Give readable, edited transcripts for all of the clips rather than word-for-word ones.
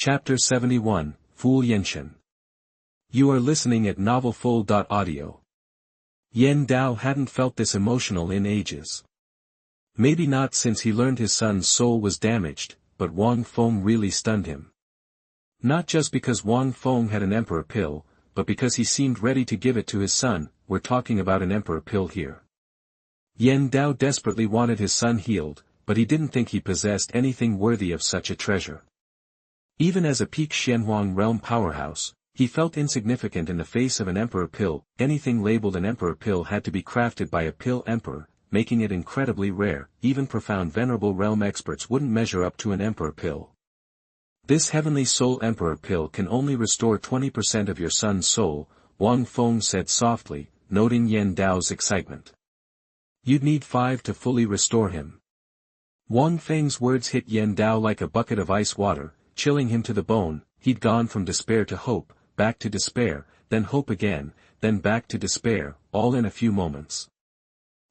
Chapter 71, Fool Yanshen. You are listening at novelfull.audio. Yan Dao hadn't felt this emotional in ages. Maybe not since he learned his son's soul was damaged, but Wang Feng really stunned him. Not just because Wang Feng had an emperor pill, but because he seemed ready to give it to his son. We're talking about an emperor pill here. Yan Dao desperately wanted his son healed, but he didn't think he possessed anything worthy of such a treasure. Even as a peak Xuanhuan realm powerhouse, he felt insignificant in the face of an emperor pill. Anything labeled an emperor pill had to be crafted by a pill emperor, making it incredibly rare. Even profound venerable realm experts wouldn't measure up to an emperor pill. This heavenly soul emperor pill can only restore 20% of your son's soul, Wang Feng said softly, noting Yan Dao's excitement. You'd need 5 to fully restore him. Wang Feng's words hit Yan Dao like a bucket of ice water, chilling him to the bone. He'd gone from despair to hope, back to despair, then hope again, then back to despair, all in a few moments.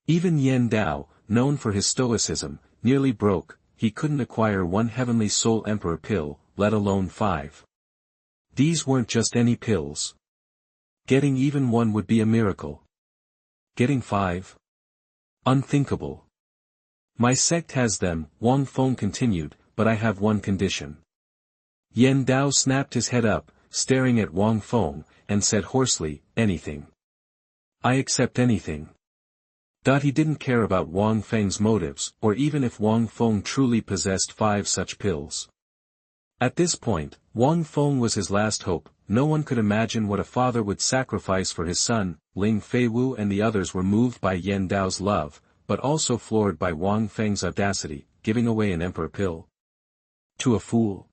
Even Yan Dao, known for his stoicism, nearly broke. He couldn't acquire one heavenly soul emperor pill, let alone 5. These weren't just any pills. Getting even one would be a miracle. Getting 5? Unthinkable. My sect has them, Wang Feng continued, but I have one condition. Yan Dao snapped his head up, staring at Wang Feng, and said hoarsely, anything. I accept anything. He didn't care about Wang Feng's motives, or even if Wang Feng truly possessed 5 such pills. At this point, Wang Feng was his last hope. No one could imagine what a father would sacrifice for his son. Ling Feiwu and the others were moved by Yan Dao's love, but also floored by Wang Feng's audacity, giving away an emperor pill. To a fool.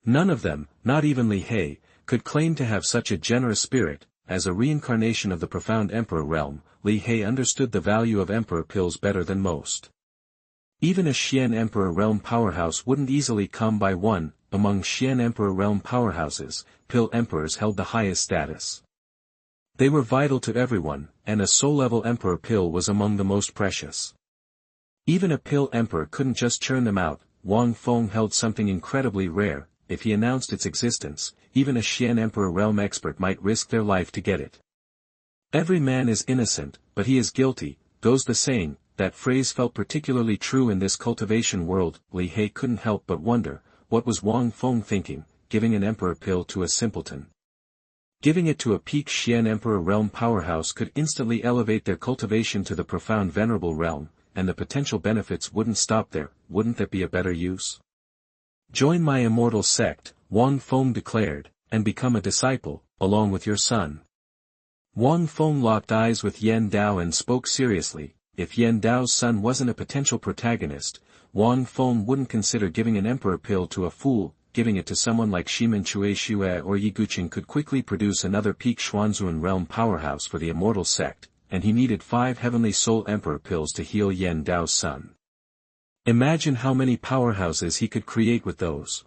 None of them, not even Li He, could claim to have such a generous spirit. As a reincarnation of the profound emperor realm, Li He understood the value of emperor pills better than most. Even a Xian emperor realm powerhouse wouldn't easily come by one. Among Xian emperor realm powerhouses, pill emperors held the highest status. They were vital to everyone, and a soul-level emperor pill was among the most precious. Even a pill emperor couldn't just churn them out. Wang Feng held something incredibly rare. If he announced its existence, even a Xian emperor realm expert might risk their life to get it. Every man is innocent, but he is guilty, goes the saying. That phrase felt particularly true in this cultivation world. Li He couldn't help but wonder, what was Wang Feng thinking, giving an emperor pill to a simpleton? Giving it to a peak Xian emperor realm powerhouse could instantly elevate their cultivation to the profound venerable realm, and the potential benefits wouldn't stop there. Wouldn't that be a better use? Join my immortal sect, Wang Feng declared, and become a disciple, along with your son. Wang Feng locked eyes with Yan Dao and spoke seriously. If Yan Dao's son wasn't a potential protagonist, Wang Feng wouldn't consider giving an emperor pill to a fool. Giving it to someone like Shimen Chueshue or Yiguqing could quickly produce another peak Xuanhuan realm powerhouse for the Immortal Sect, and he needed 5 heavenly soul emperor pills to heal Yan Dao's son. Imagine how many powerhouses he could create with those.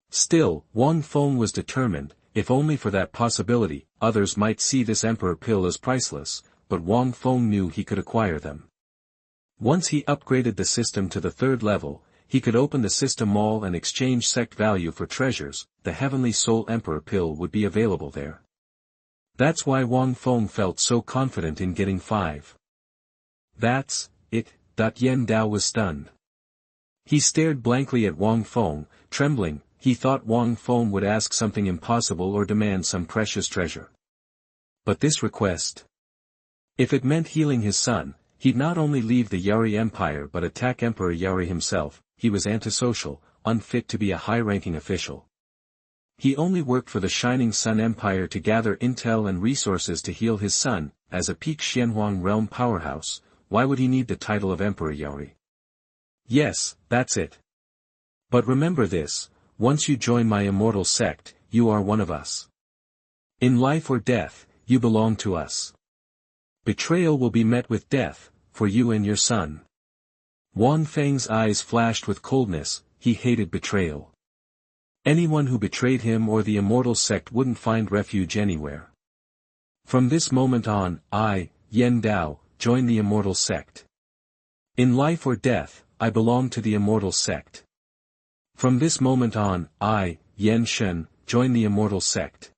Still, Wang Feng was determined. If only for that possibility. Others might see this emperor pill as priceless, but Wang Feng knew he could acquire them. Once he upgraded the system to the 3rd level, he could open the system mall and exchange sect value for treasures. The heavenly soul emperor pill would be available there. That's why Wang Feng felt so confident in getting 5. That's it. Yan Dao was stunned. He stared blankly at Wang Feng, trembling. He thought Wang Feng would ask something impossible or demand some precious treasure. But this request? If it meant healing his son, he'd not only leave the Yari Empire but attack Emperor Yari himself. He was antisocial, unfit to be a high-ranking official. He only worked for the Shining Sun Empire to gather intel and resources to heal his son. As a peak Xianhuang realm powerhouse, why would he need the title of Emperor Yari? Yes, that's it. But remember this, once you join my immortal sect, you are one of us. In life or death, you belong to us. Betrayal will be met with death, for you and your son. Wang Feng's eyes flashed with coldness. He hated betrayal. Anyone who betrayed him or the immortal sect wouldn't find refuge anywhere. From this moment on, I, Yan Dao, join the immortal sect. In life or death, I belong to the immortal sect. From this moment on, I, Yanshen, join the Immortal Sect.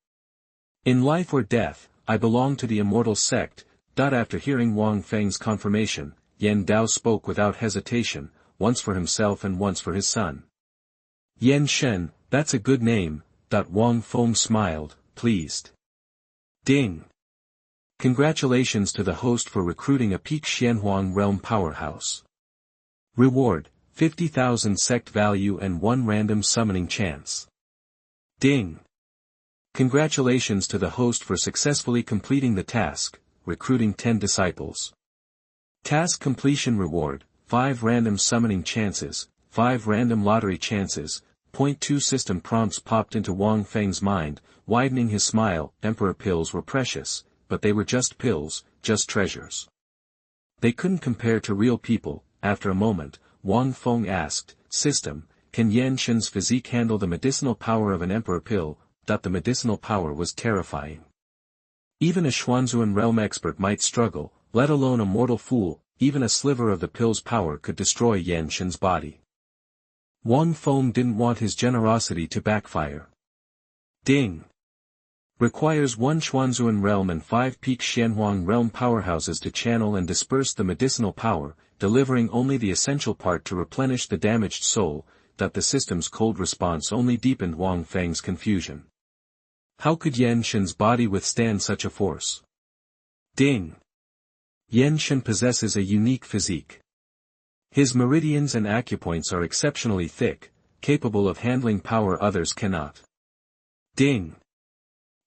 In life or death, I belong to the Immortal Sect. After hearing Wang Feng's confirmation, Yan Dao spoke without hesitation, once for himself and once for his son. Yanshen, that's a good name. Wang Feng smiled, pleased. Ding! Congratulations to the host for recruiting a peak Xuanhuan realm powerhouse. Reward, 50,000 sect value and 1 random summoning chance. Ding! Congratulations to the host for successfully completing the task, recruiting 10 disciples. Task completion reward, 5 random summoning chances, 5 random lottery chances. Point 2 system prompts popped into Wang Feng's mind, widening his smile. Emperor pills were precious, but they were just pills, just treasures. They couldn't compare to real people. After a moment, Wang Feng asked, System, can Yanshen's physique handle the medicinal power of an emperor pill? The medicinal power was terrifying. Even a Xuanhuan realm expert might struggle, let alone a mortal fool. Even a sliver of the pill's power could destroy Yanshen's body. Wang Feng didn't want his generosity to backfire. Ding! Requires 1 Xuanhuan realm and 5 peak Xuanhuan realm powerhouses to channel and disperse the medicinal power, delivering only the essential part to replenish the damaged soul. The system's cold response only deepened Wang Feng's confusion. How could Yanshen's body withstand such a force? Ding! Yanshen possesses a unique physique. His meridians and acupoints are exceptionally thick, capable of handling power others cannot. Ding!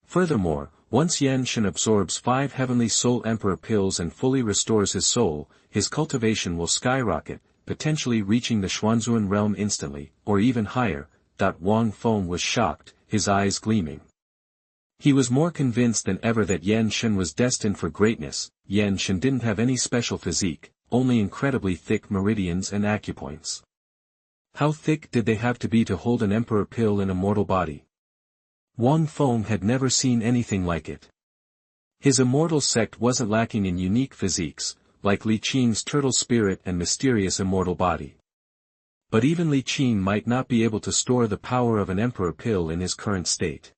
Furthermore, once Yanshen absorbs 5 heavenly soul emperor pills and fully restores his soul, his cultivation will skyrocket, potentially reaching the Xuanhuan realm instantly, or even higher. Wang Feng was shocked, his eyes gleaming. He was more convinced than ever that Yanshen was destined for greatness. Yanshen didn't have any special physique, only incredibly thick meridians and acupoints. How thick did they have to be to hold an emperor pill in a mortal body? Wang Feng had never seen anything like it. His Immortal Sect wasn't lacking in unique physiques, like Li Qing's turtle spirit and mysterious immortal body. But even Li Qing might not be able to store the power of an emperor pill in his current state.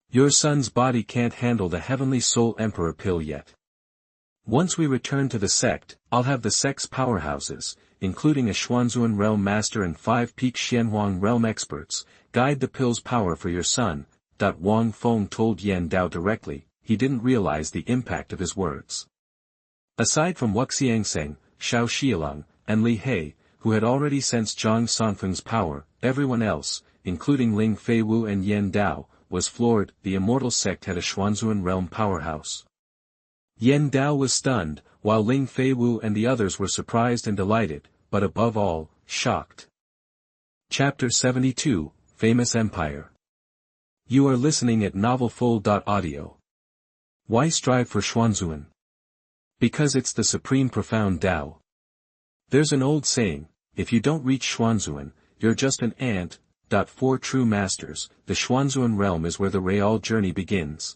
Your son's body can't handle the heavenly soul emperor pill yet. Once we return to the sect, I'll have the sect's powerhouses, including a Xuanhuan realm master and 5 peak Xuanhuan realm experts, guide the pill's power for your son. Wang Feng told Yan Dao directly. He didn't realize the impact of his words. Aside from Wuxiangseng, Xiao Xiaolong, and Li He, who had already sensed Zhang Sanfeng's power, everyone else, including Ling Feiwu and Yan Dao, was floored. The Immortal Sect had a Xuanhuan realm powerhouse. Yan Dao was stunned, while Ling Feiwu and the others were surprised and delighted, but above all, shocked. Chapter 72, Famous Empire. You are listening at novelfull.audio. Why strive for Xuanhuan? Because it's the supreme profound Tao. There's an old saying, if you don't reach Xuanhuan, you're just an ant. For true masters, the Xuanhuan realm is where the real journey begins.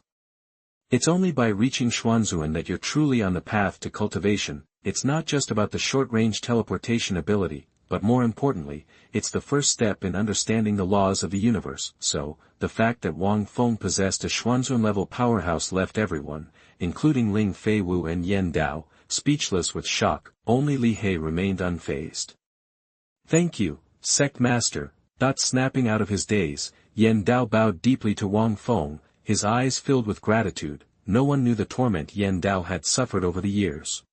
It's only by reaching Xuanhuan that you're truly on the path to cultivation. It's not just about the short-range teleportation ability, but more importantly, it's the first step in understanding the laws of the universe. So, the fact that Wang Feng possessed a Xuanhuan-level powerhouse left everyone, including Ling Feiwu and Yan Dao, speechless with shock. Only Li He remained unfazed. Thank you, Sect Master. Snapping out of his daze, Yan Dao bowed deeply to Wang Feng, his eyes filled with gratitude. No one knew the torment Yan Dao had suffered over the years.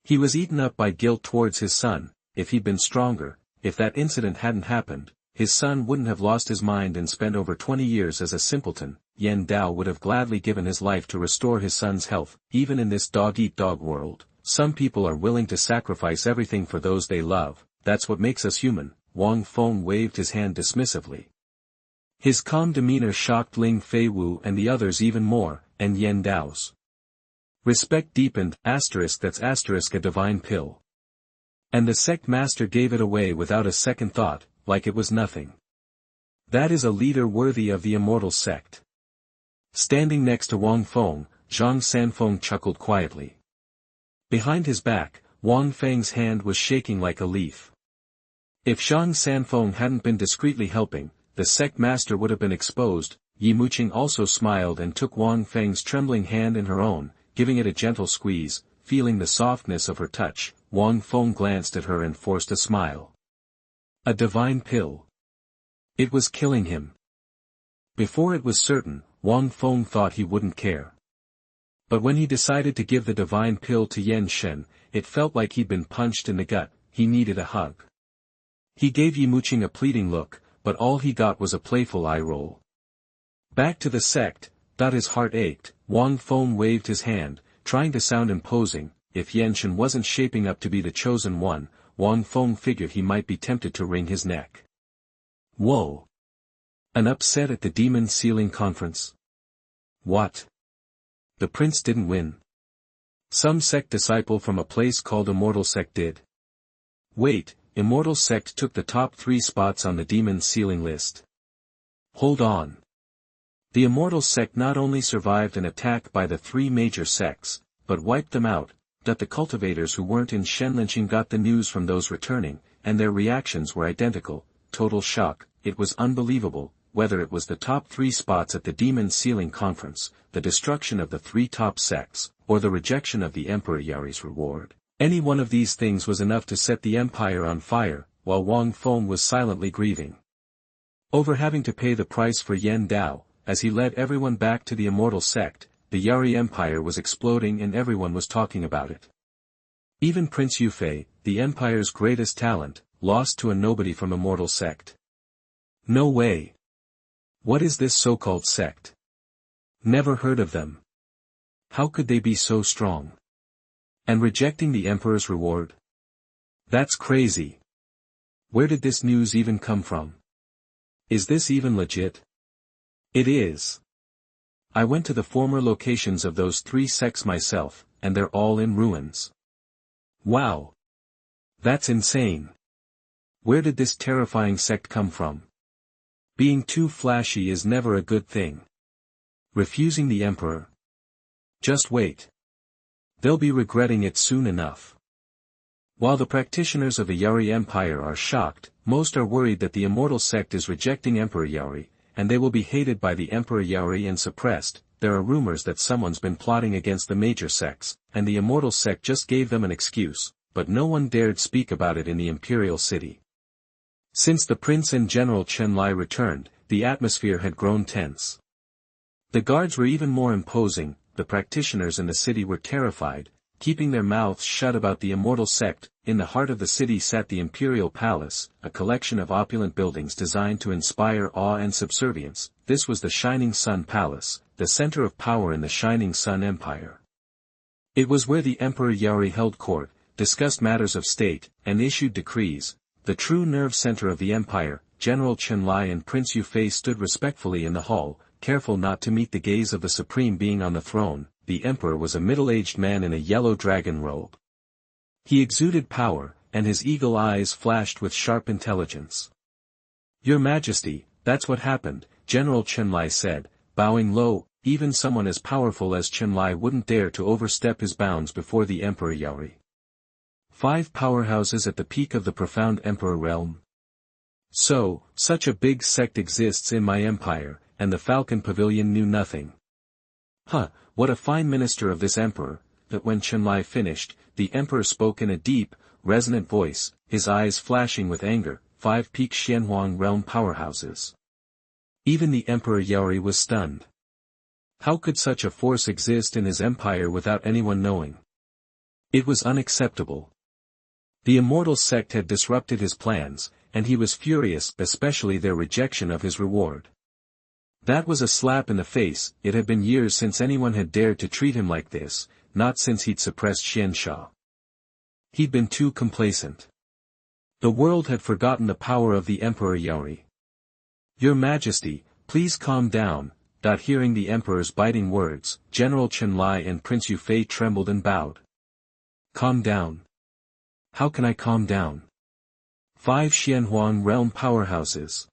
He was eaten up by guilt towards his son. If he'd been stronger, if that incident hadn't happened, his son wouldn't have lost his mind and spent over 20 years as a simpleton. Yan Dao would have gladly given his life to restore his son's health. Even in this dog-eat-dog world, some people are willing to sacrifice everything for those they love. That's what makes us human. Wang Feng waved his hand dismissively. His calm demeanor shocked Ling Feiwu and the others even more, and Yan Dao's respect deepened. That's a divine pill. And the sect master gave it away without a second thought, like it was nothing. That is a leader worthy of the Immortal Sect. Standing next to Wang Feng, Zhang Sanfeng chuckled quietly. Behind his back, Wang Feng's hand was shaking like a leaf. If Shang Sanfeng hadn't been discreetly helping, the sect master would have been exposed. Yi Muqing also smiled and took Wang Feng's trembling hand in her own, giving it a gentle squeeze. Feeling the softness of her touch, Wang Feng glanced at her and forced a smile. A divine pill. It was killing him. Before it was certain, Wang Feng thought he wouldn't care. But when he decided to give the divine pill to Yanshen, it felt like he'd been punched in the gut. He needed a hug. He gave Yi Muqing a pleading look, but all he got was a playful eye roll. Back to the sect, his heart ached. Wang Feng waved his hand, trying to sound imposing. If Yanshen wasn't shaping up to be the chosen one, Wang Feng figured he might be tempted to wring his neck. Whoa! An upset at the Demon Sealing Conference? What? The prince didn't win. Some sect disciple from a place called Immortal Sect did. Wait, Immortal Sect took the top 3 spots on the Demon Sealing list. Hold on. The Immortal Sect not only survived an attack by the 3 major sects, but wiped them out. The cultivators who weren't in Shenxianzong got the news from those returning, and their reactions were identical. Total shock. It was unbelievable. Whether it was the top 3 spots at the Demon Sealing Conference, the destruction of the 3 top sects, or the rejection of the Emperor Yari's reward, any one of these things was enough to set the empire on fire, while Wang Feng was silently grieving over having to pay the price for Yan Dao. As he led everyone back to the Immortal Sect, the Yari Empire was exploding and everyone was talking about it. Even Prince Yufei, the Empire's greatest talent, lost to a nobody from Immortal Sect. No way. What is this so-called sect? Never heard of them. How could they be so strong? And rejecting the Emperor's reward? That's crazy. Where did this news even come from? Is this even legit? It is. I went to the former locations of those 3 sects myself, and they're all in ruins. Wow. That's insane. Where did this terrifying sect come from? Being too flashy is never a good thing. Refusing the Emperor? Just wait. They'll be regretting it soon enough. While the practitioners of the Yari Empire are shocked, most are worried that the Immortal Sect is rejecting Emperor Yari, and they will be hated by the Emperor Yari and suppressed. There are rumors that someone's been plotting against the major sects, and the Immortal Sect just gave them an excuse, but no one dared speak about it in the Imperial City. Since the Prince and General Chen Lai returned, the atmosphere had grown tense. The guards were even more imposing. The practitioners in the city were terrified, keeping their mouths shut about the Immortal Sect. In the heart of the city sat the Imperial Palace, a collection of opulent buildings designed to inspire awe and subservience. This was the Shining Sun Palace, the center of power in the Shining Sun Empire. It was where the Emperor Yari held court, discussed matters of state, and issued decrees. The true nerve center of the empire. General Chen Lai and Prince Yufei stood respectfully in the hall, careful not to meet the gaze of the supreme being on the throne. The emperor was a middle-aged man in a yellow dragon robe. He exuded power, and his eagle eyes flashed with sharp intelligence. Your Majesty, that's what happened, General Chen Lai said, bowing low. Even someone as powerful as Chen Lai wouldn't dare to overstep his bounds before the Emperor Yari. 5 powerhouses at the peak of the profound Emperor realm. So, such a big sect exists in my empire, and the Falcon Pavilion knew nothing. Huh, what a fine minister of this emperor. That when Chen Lai finished, the emperor spoke in a deep, resonant voice, his eyes flashing with anger. 5 peak Xuanhuan realm powerhouses. Even the Emperor Yari was stunned. How could such a force exist in his empire without anyone knowing? It was unacceptable. The Immortal Sect had disrupted his plans, and he was furious, especially their rejection of his reward. That was a slap in the face. It had been years since anyone had dared to treat him like this, not since he'd suppressed Xiao. He'd been too complacent. The world had forgotten the power of the Emperor Yari. Your Majesty, please calm down. Hearing the Emperor's biting words, General Chen Lai and Prince Yufei trembled and bowed. Calm down. How can I calm down? 5 Xuanhuan realm powerhouses.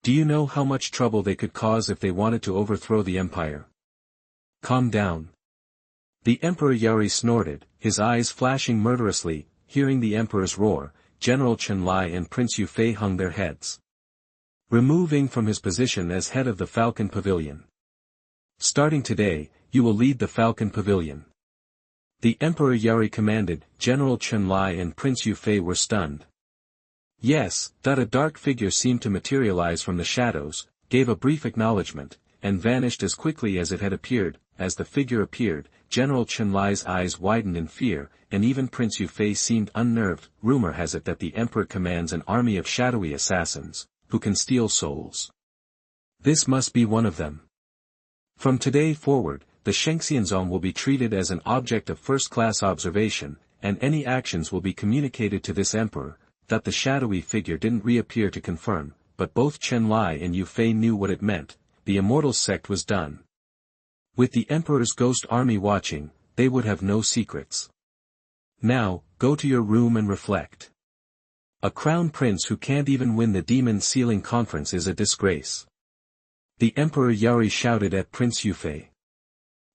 Do you know how much trouble they could cause if they wanted to overthrow the empire? Calm down. The Emperor Yari snorted, his eyes flashing murderously. Hearing the Emperor's roar, General Chenlai and Prince Yufei hung their heads, removing from his position as head of the Falcon Pavilion. Starting today, you will lead the Falcon Pavilion. The Emperor Yari commanded. General Chenlai and Prince Yufei were stunned. Yes, a dark figure seemed to materialize from the shadows, gave a brief acknowledgement, and vanished as quickly as it had appeared. As the figure appeared, General Chenlai's eyes widened in fear, and even Prince Yufei seemed unnerved. Rumor has it that the Emperor commands an army of shadowy assassins, who can steal souls. This must be one of them. From today forward, the Shenxianzong will be treated as an object of first-class observation, and any actions will be communicated to this Emperor. That the shadowy figure didn't reappear to confirm, but both Chenlai and Yufei knew what it meant. The Immortal Sect was done. With the Emperor's ghost army watching, they would have no secrets. Now, go to your room and reflect. A crown prince who can't even win the Demon Sealing Conference is a disgrace. The Emperor Yari shouted at Prince Yufei.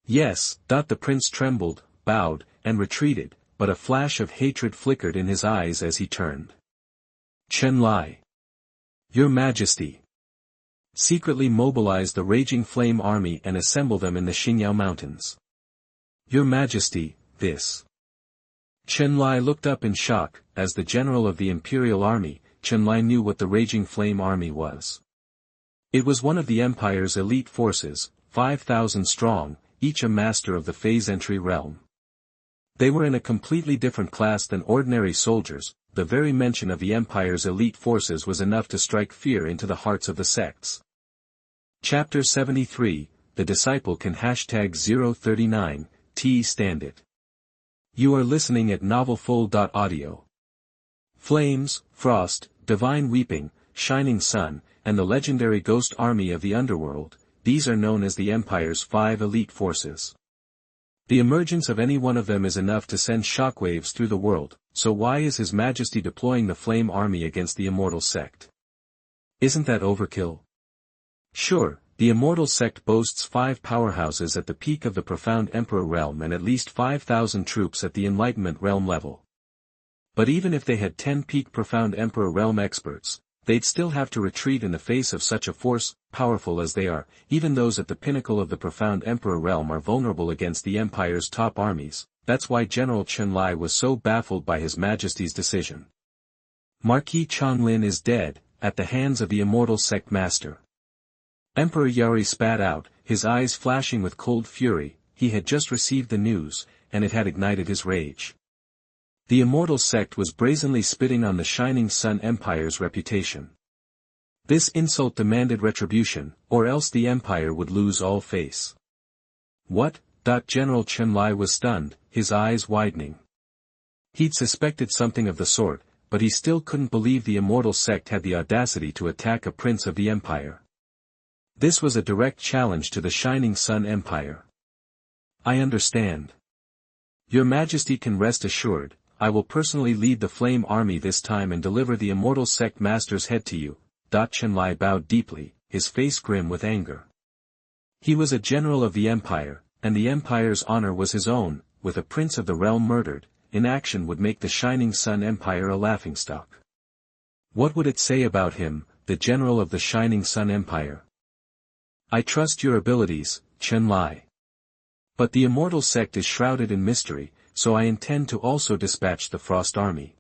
Yes, the prince trembled, bowed, and retreated, but a flash of hatred flickered in his eyes as he turned. Chenlai. Your Majesty. Secretly mobilize the Raging Flame Army and assemble them in the Xingyao Mountains. Your Majesty, this. Chenlai looked up in shock. As the general of the Imperial Army, Chenlai knew what the Raging Flame Army was. It was one of the Empire's elite forces, 5,000 strong, each a master of the phase entry realm. They were in a completely different class than ordinary soldiers. The very mention of the Empire's elite forces was enough to strike fear into the hearts of the sects. Chapter 73, The Disciple Can #039, T stand it. You are listening at novelfull.audio. Flames, Frost, Divine Weeping, Shining Sun, and the legendary Ghost Army of the Underworld, these are known as the Empire's 5 elite forces. The emergence of any one of them is enough to send shockwaves through the world, so why is His Majesty deploying the Flame Army against the Immortal Sect? Isn't that overkill? Sure, the Immortal Sect boasts 5 powerhouses at the peak of the Profound Emperor realm and at least 5,000 troops at the Enlightenment realm level. But even if they had 10 peak Profound Emperor realm experts, they'd still have to retreat in the face of such a force. Powerful as they are, even those at the pinnacle of the Profound Emperor realm are vulnerable against the Empire's top armies. That's why General Chenlai was so baffled by His Majesty's decision. Marquis Changlin is dead, at the hands of the Immortal Sect Master. Emperor Yari spat out, his eyes flashing with cold fury. He had just received the news, and it had ignited his rage. The Immortal Sect was brazenly spitting on the Shining Sun Empire's reputation. This insult demanded retribution, or else the Empire would lose all face. What? General Chenlai was stunned, his eyes widening. He'd suspected something of the sort, but he still couldn't believe the Immortal Sect had the audacity to attack a prince of the Empire. This was a direct challenge to the Shining Sun Empire. I understand. Your Majesty can rest assured, I will personally lead the Flame Army this time and deliver the Immortal Sect Master's head to you. Chenlai bowed deeply, his face grim with anger. He was a general of the Empire, and the Empire's honor was his own. With a prince of the realm murdered, inaction would make the Shining Sun Empire a laughingstock. What would it say about him, the general of the Shining Sun Empire? I trust your abilities, Chenlai. But the Immortal Sect is shrouded in mystery, so I intend to also dispatch the Frost Army.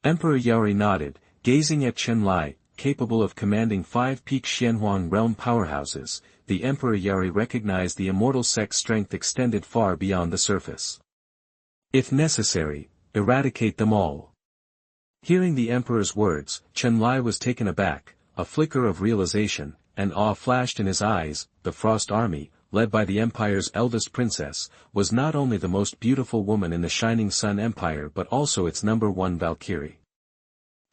Emperor Yari nodded, gazing at Chenlai. Capable of commanding 5 peak Xuanhuan realm powerhouses, the Emperor Yari recognized the Immortal Sect's strength extended far beyond the surface. If necessary, eradicate them all. Hearing the Emperor's words, Chenlai was taken aback, a flicker of realization, and awe flashed in his eyes. The Frost Army, led by the Empire's eldest princess, was not only the most beautiful woman in the Shining Sun Empire but also its #1 Valkyrie.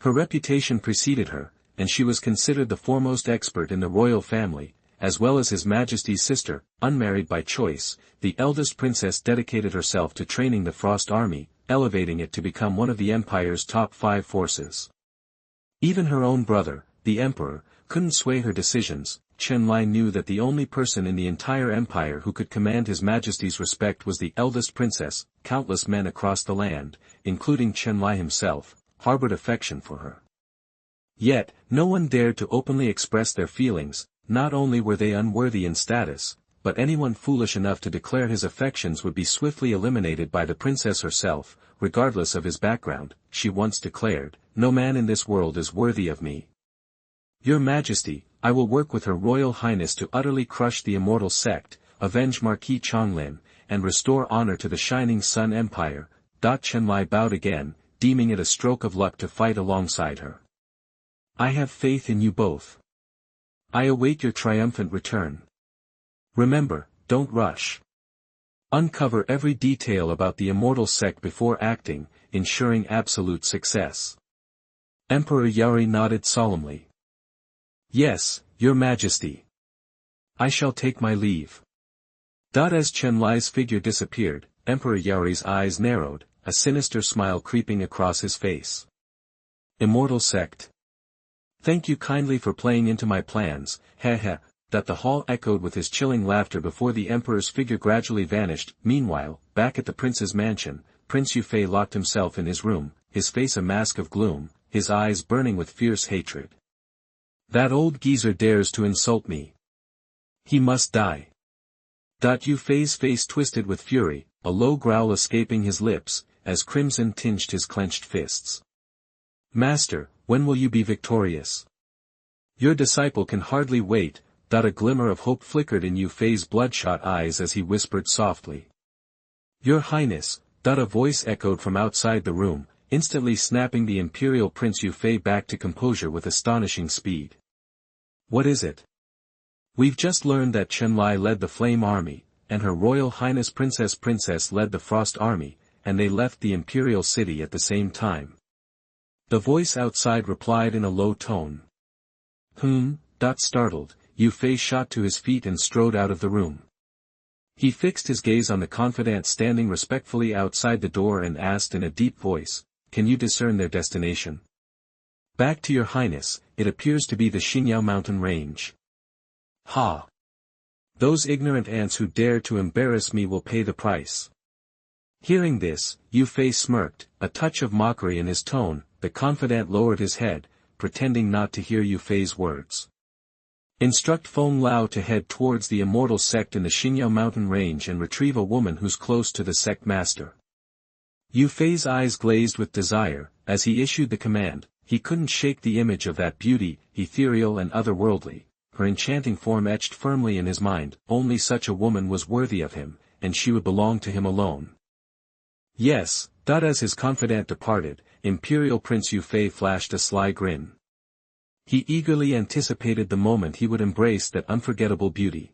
Her reputation preceded her, and she was considered the foremost expert in the royal family, as well as His Majesty's sister. Unmarried by choice, the eldest princess dedicated herself to training the Frost Army, elevating it to become one of the Empire's top 5 forces. Even her own brother, the Emperor, couldn't sway her decisions. Chenlai knew that the only person in the entire Empire who could command His Majesty's respect was the eldest princess. Countless men across the land, including Chenlai himself, harbored affection for her. Yet, no one dared to openly express their feelings. Not only were they unworthy in status, but anyone foolish enough to declare his affections would be swiftly eliminated by the princess herself, regardless of his background. She once declared, "No man in this world is worthy of me. Your Majesty, I will work with Her Royal Highness to utterly crush the Immortal Sect, avenge Marquis Changlin, and restore honor to the Shining Sun Empire." Chenlai bowed again, deeming it a stroke of luck to fight alongside her. "I have faith in you both. I await your triumphant return. Remember, don't rush. Uncover every detail about the Immortal Sect before acting, ensuring absolute success." Emperor Yari nodded solemnly. "Yes, Your Majesty. I shall take my leave." As Chenlai's figure disappeared, Emperor Yari's eyes narrowed, a sinister smile creeping across his face. "Immortal Sect. Thank you kindly for playing into my plans, heh. The hall echoed with his chilling laughter before the Emperor's figure gradually vanished. Meanwhile, back at the prince's mansion, Prince Yufei locked himself in his room, his face a mask of gloom, his eyes burning with fierce hatred. "That old geezer dares to insult me. He must die." Yufei's face twisted with fury, a low growl escaping his lips, as crimson tinged his clenched fists. "Master, when will you be victorious? Your disciple can hardly wait." A glimmer of hope flickered in Yufei's bloodshot eyes as he whispered softly. "Your Highness," a voice echoed from outside the room, instantly snapping the Imperial Prince Yufei back to composure with astonishing speed. "What is it?" "We've just learned that Chenlai led the Flame Army, and Her Royal Highness Princess led the Frost Army, and they left the Imperial City at the same time." The voice outside replied in a low tone. Startled, Yufei shot to his feet and strode out of the room. He fixed his gaze on the confidant standing respectfully outside the door and asked in a deep voice, "Can you discern their destination?" "Back to your Highness, it appears to be the Xinyao mountain range." "Ha! Those ignorant ants who dare to embarrass me will pay the price." Hearing this, Yufei smirked, a touch of mockery in his tone. The confidant lowered his head, pretending not to hear Yufei's words. "Instruct Feng Lao to head towards the Immortal Sect in the Xinyao mountain range and retrieve a woman who's close to the sect master." Yufei's eyes glazed with desire, as he issued the command. He couldn't shake the image of that beauty, ethereal and otherworldly, her enchanting form etched firmly in his mind. Only such a woman was worthy of him, and she would belong to him alone. "Yes." As his confidant departed, Imperial Prince Yufei flashed a sly grin. He eagerly anticipated the moment he would embrace that unforgettable beauty.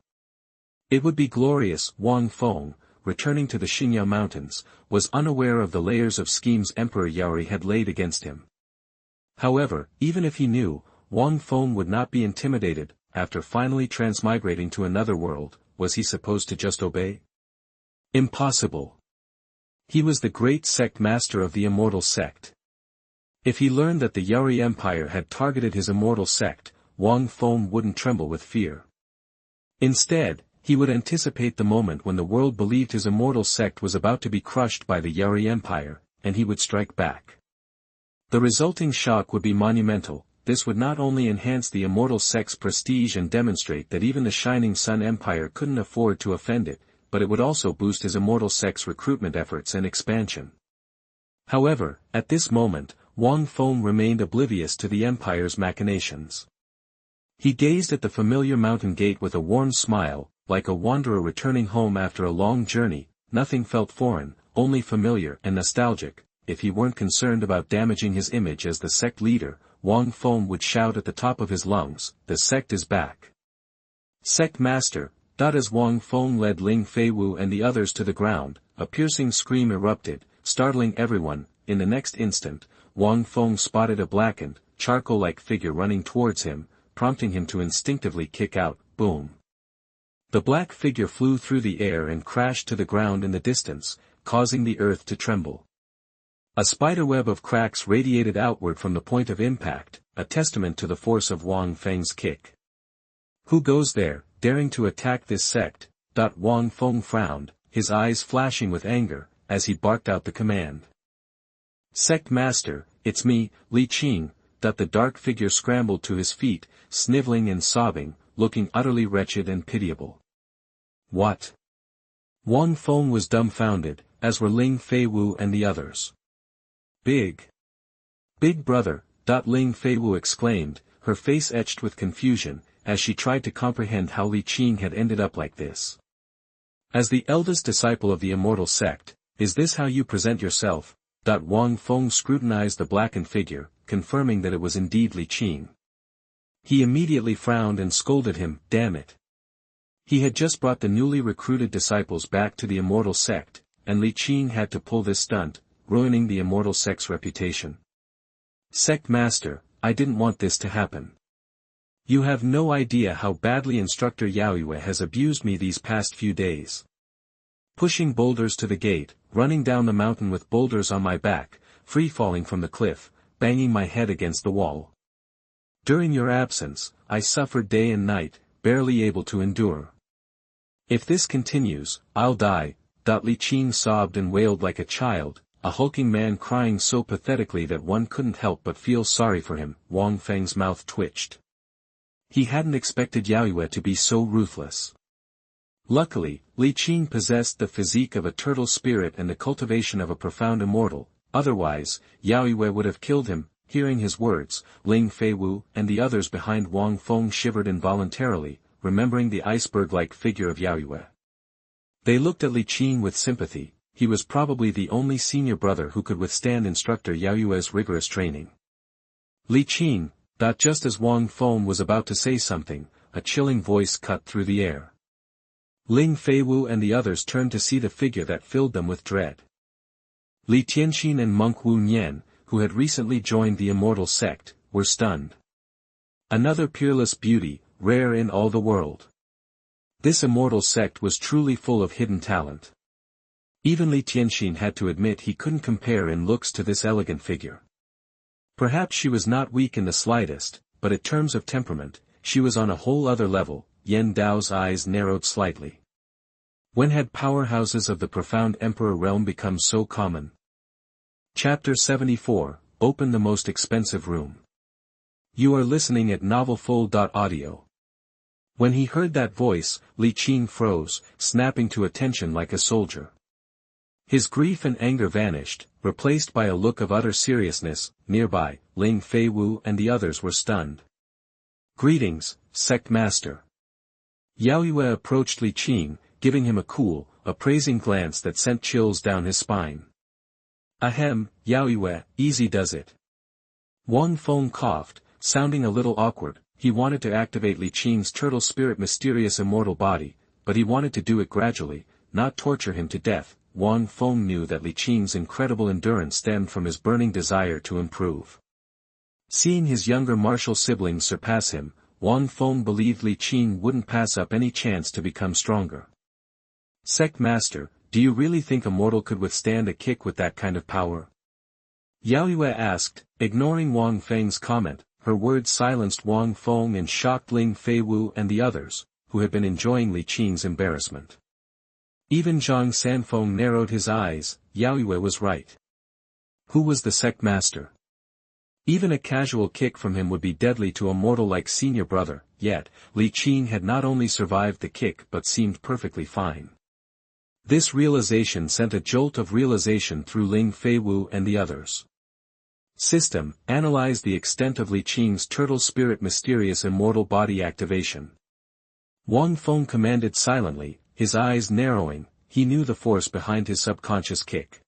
It would be glorious. Wang Feng, returning to the Xinyao Mountains, was unaware of the layers of schemes Emperor Yari had laid against him. However, even if he knew, Wang Feng would not be intimidated. After finally transmigrating to another world, was he supposed to just obey? Impossible. He was the great sect master of the Immortal Sect. If he learned that the Yari Empire had targeted his Immortal Sect, Wang Feng wouldn't tremble with fear. Instead, he would anticipate the moment when the world believed his Immortal Sect was about to be crushed by the Yari Empire, and he would strike back. The resulting shock would be monumental. This would not only enhance the Immortal Sect's prestige and demonstrate that even the Shining Sun Empire couldn't afford to offend it, but it would also boost his Immortal Sect's recruitment efforts and expansion. However, at this moment, Wang Feng remained oblivious to the Empire's machinations. He gazed at the familiar mountain gate with a warm smile, like a wanderer returning home after a long journey. Nothing felt foreign, only familiar and nostalgic. If he weren't concerned about damaging his image as the sect leader, Wang Feng would shout at the top of his lungs, "The sect is back! Sect Master!" As Wang Feng led Ling Feiwu and the others to the ground, a piercing scream erupted, startling everyone. In the next instant, Wang Feng spotted a blackened, charcoal-like figure running towards him, prompting him to instinctively kick out. Boom! The black figure flew through the air and crashed to the ground in the distance, causing the earth to tremble. A spiderweb of cracks radiated outward from the point of impact, a testament to the force of Wang Feng's kick. "Who goes there, daring to attack this sect?" Wang Feng frowned, his eyes flashing with anger, as he barked out the command. "Sect Master, it's me, Li Qing. The dark figure scrambled to his feet, sniveling and sobbing, looking utterly wretched and pitiable. What? Wang Feng was dumbfounded, as were Ling Feiwu and the others. Big brother, Ling Feiwu exclaimed, her face etched with confusion, as she tried to comprehend how Li Qing had ended up like this. As the eldest disciple of the Immortal Sect, is this how you present yourself? Wang Feng scrutinized the blackened figure, confirming that it was indeed Li Qing. He immediately frowned and scolded him, damn it. He had just brought the newly recruited disciples back to the Immortal Sect, and Li Qing had to pull this stunt, ruining the Immortal Sect's reputation. Sect Master, I didn't want this to happen. You have no idea how badly Instructor Yaoyue has abused me these past few days. Pushing boulders to the gate, running down the mountain with boulders on my back, free-falling from the cliff, banging my head against the wall. During your absence, I suffered day and night, barely able to endure. If this continues, I'll die. Li Qing sobbed and wailed like a child, a hulking man crying so pathetically that one couldn't help but feel sorry for him. Wang Feng's mouth twitched. He hadn't expected Yaoyue to be so ruthless. Luckily, Li Qing possessed the physique of a turtle spirit and the cultivation of a profound immortal, otherwise, Yaoyue would have killed him. Hearing his words, Ling Feiwu and the others behind Wang Feng shivered involuntarily, remembering the iceberg-like figure of Yaoyue. They looked at Li Qing with sympathy. He was probably the only senior brother who could withstand Instructor Yaoyue's rigorous training. Li Qing, just as Wang Feng was about to say something, a chilling voice cut through the air. Ling Feiwu and the others turned to see the figure that filled them with dread. Li Tianxin and Monk Wu Nian, who had recently joined the Immortal Sect, were stunned. Another peerless beauty, rare in all the world. This Immortal Sect was truly full of hidden talent. Even Li Tianxin had to admit he couldn't compare in looks to this elegant figure. Perhaps she was not weak in the slightest, but in terms of temperament, she was on a whole other level. Yan Dao's eyes narrowed slightly. When had powerhouses of the profound Emperor realm become so common? Chapter 74, Open the most expensive room. You are listening at novelfull.audio. When he heard that voice, Li Qing froze, snapping to attention like a soldier. His grief and anger vanished, replaced by a look of utter seriousness. Nearby, Ling Feiwu and the others were stunned. Greetings, Sect Master. Yaoyue approached Li Qing, giving him a cool, appraising glance that sent chills down his spine. Ahem, Yaoyue, easy does it. Wang Feng coughed, sounding a little awkward. He wanted to activate Li Qing's turtle spirit mysterious immortal body, but he wanted to do it gradually, not torture him to death. Wang Feng knew that Li Qing's incredible endurance stemmed from his burning desire to improve. Seeing his younger martial siblings surpass him, Wang Feng believed Li Qing wouldn't pass up any chance to become stronger. Sect Master, do you really think a mortal could withstand a kick with that kind of power? Yaoyue asked, ignoring Wang Feng's comment. Her words silenced Wang Feng and shocked Ling Feiwu and the others, who had been enjoying Li Qing's embarrassment. Even Zhang Sanfeng narrowed his eyes. Yaoyue was right. Who was the Sect Master? Even a casual kick from him would be deadly to a mortal like senior brother, yet, Li Qing had not only survived the kick but seemed perfectly fine. This realization sent a jolt of realization through Ling Feiwu and the others. System, analyze the extent of Li Qing's turtle spirit mysterious immortal body activation. Wang Feng commanded silently, his eyes narrowing. He knew the force behind his subconscious kick.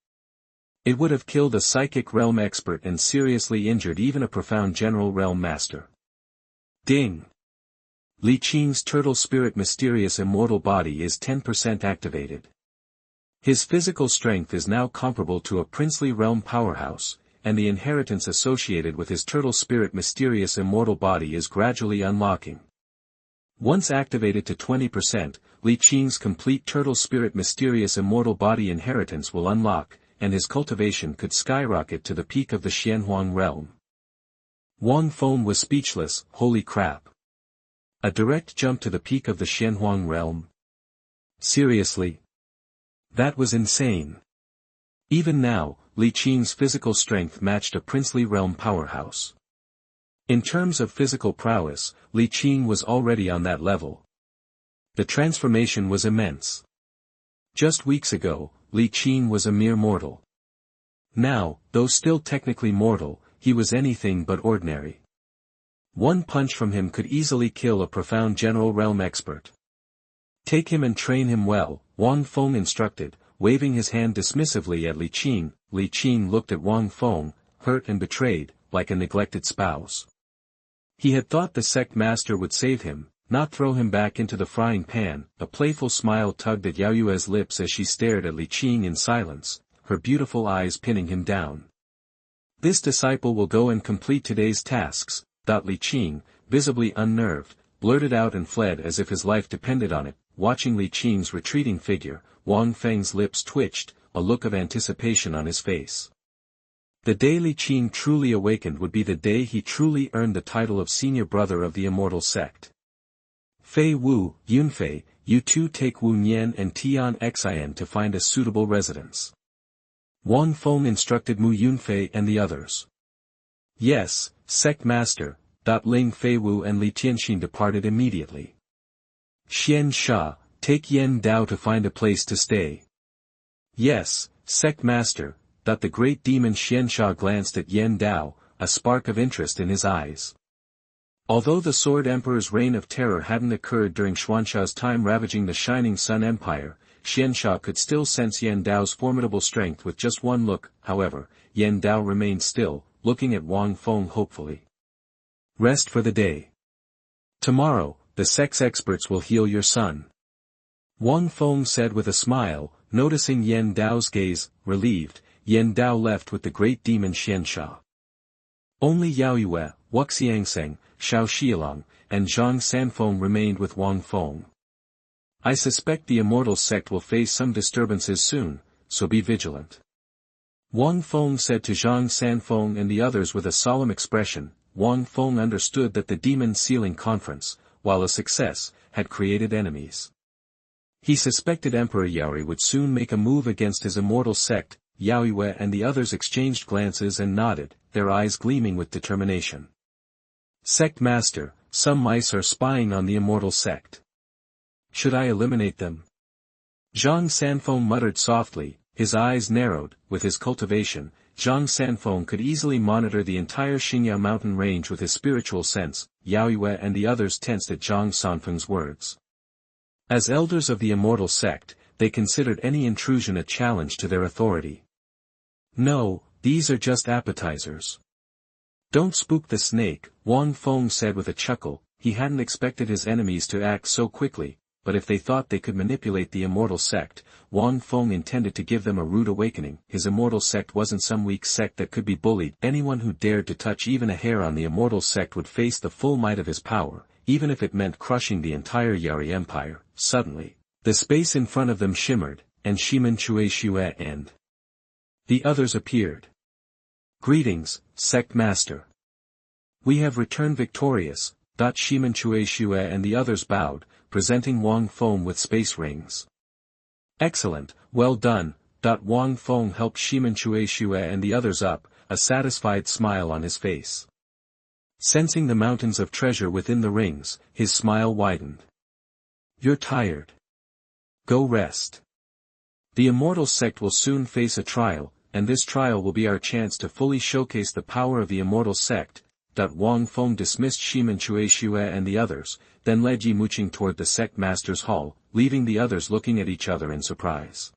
It would have killed a psychic realm expert and seriously injured even a profound general realm master. Ding! Li Qing's turtle spirit mysterious immortal body is 10% activated. His physical strength is now comparable to a princely realm powerhouse, and the inheritance associated with his turtle spirit mysterious immortal body is gradually unlocking. Once activated to 20%, Li Qing's complete turtle spirit mysterious immortal body inheritance will unlock, and his cultivation could skyrocket to the peak of the Xuanhuan realm. Wang Feng was speechless. Holy crap. A direct jump to the peak of the Xuanhuan realm? Seriously? That was insane. Even now, Li Qing's physical strength matched a princely realm powerhouse. In terms of physical prowess, Li Qing was already on that level. The transformation was immense. Just weeks ago, Li Qing was a mere mortal. Now, though still technically mortal, he was anything but ordinary. One punch from him could easily kill a profound general realm expert. Take him and train him well, Wang Feng instructed, waving his hand dismissively at Li Qing. Li Qing looked at Wang Feng, hurt and betrayed, like a neglected spouse. He had thought the sect master would save him, not throw him back into the frying pan. A playful smile tugged at Yao Yue's lips as she stared at Li Qing in silence, her beautiful eyes pinning him down. This disciple will go and complete today's tasks. Li Qing, visibly unnerved, blurted out and fled as if his life depended on it. Watching Li Qing's retreating figure, Wang Feng's lips twitched, a look of anticipation on his face. The day Li Qing truly awakened would be the day he truly earned the title of senior brother of the Immortal Sect. Fei Wu, Yunfei, you two take Wu Nian and Tian Xian to find a suitable residence. Wang Feng instructed Mu Yunfei and the others. Yes, sect master. Ling Feiwu and Li Tianxin departed immediately. Xian Sha, take Yen Dao to find a place to stay. Yes, sect master. The great demon Xian Sha glanced at Yen Dao, a spark of interest in his eyes. Although the Sword Emperor's reign of terror hadn't occurred during Xuanxa's time ravaging the Shining Sun Empire, Xian Sha could still sense Yen Dao's formidable strength with just one look. However, Yen Dao remained still, looking at Wang Feng hopefully. Rest for the day. Tomorrow, the sex experts will heal your son. Wang Feng said with a smile, noticing Yen Dao's gaze. Relieved, Yen Dao left with the great demon Xian Sha. Only Yao Yue, Wuxiangseng, Xiao Xiaolong, and Zhang Sanfeng remained with Wang Feng. I suspect the Immortal Sect will face some disturbances soon, so be vigilant. Wang Feng said to Zhang Sanfeng and the others with a solemn expression. Wang Feng understood that the Demon Sealing Conference, while a success, had created enemies. He suspected Emperor Yaori would soon make a move against his Immortal Sect. Yao Yue and the others exchanged glances and nodded, their eyes gleaming with determination. Sect Master, some mice are spying on the Immortal Sect. Should I eliminate them? Zhang Sanfeng muttered softly, his eyes narrowed. With his cultivation, Zhang Sanfeng could easily monitor the entire Xingyao mountain range with his spiritual sense. Yao Yue and the others tensed at Zhang Sanfeng's words. As elders of the Immortal Sect, they considered any intrusion a challenge to their authority. No, these are just appetizers. Don't spook the snake, Wang Feng said with a chuckle. He hadn't expected his enemies to act so quickly, but if they thought they could manipulate the Immortal Sect, Wang Feng intended to give them a rude awakening. His Immortal Sect wasn't some weak sect that could be bullied. Anyone who dared to touch even a hair on the Immortal Sect would face the full might of his power, even if it meant crushing the entire Yari Empire. Suddenly, the space in front of them shimmered, and Shimen Chue Xue and the others appeared. Greetings, Sect Master. We have returned victorious. Shimen Chue Xue and the others bowed, presenting Wang Feng with space rings. Excellent, well done. Wang Feng helped Shimen Chue Xue and the others up, a satisfied smile on his face. Sensing the mountains of treasure within the rings, his smile widened. You're tired. Go rest. The Immortal Sect will soon face a trial, and this trial will be our chance to fully showcase the power of the Immortal Sect. Wang Feng dismissed Shimen Chue Xue and the others, then led Yi Muqing toward the Sect Master's hall, leaving the others looking at each other in surprise.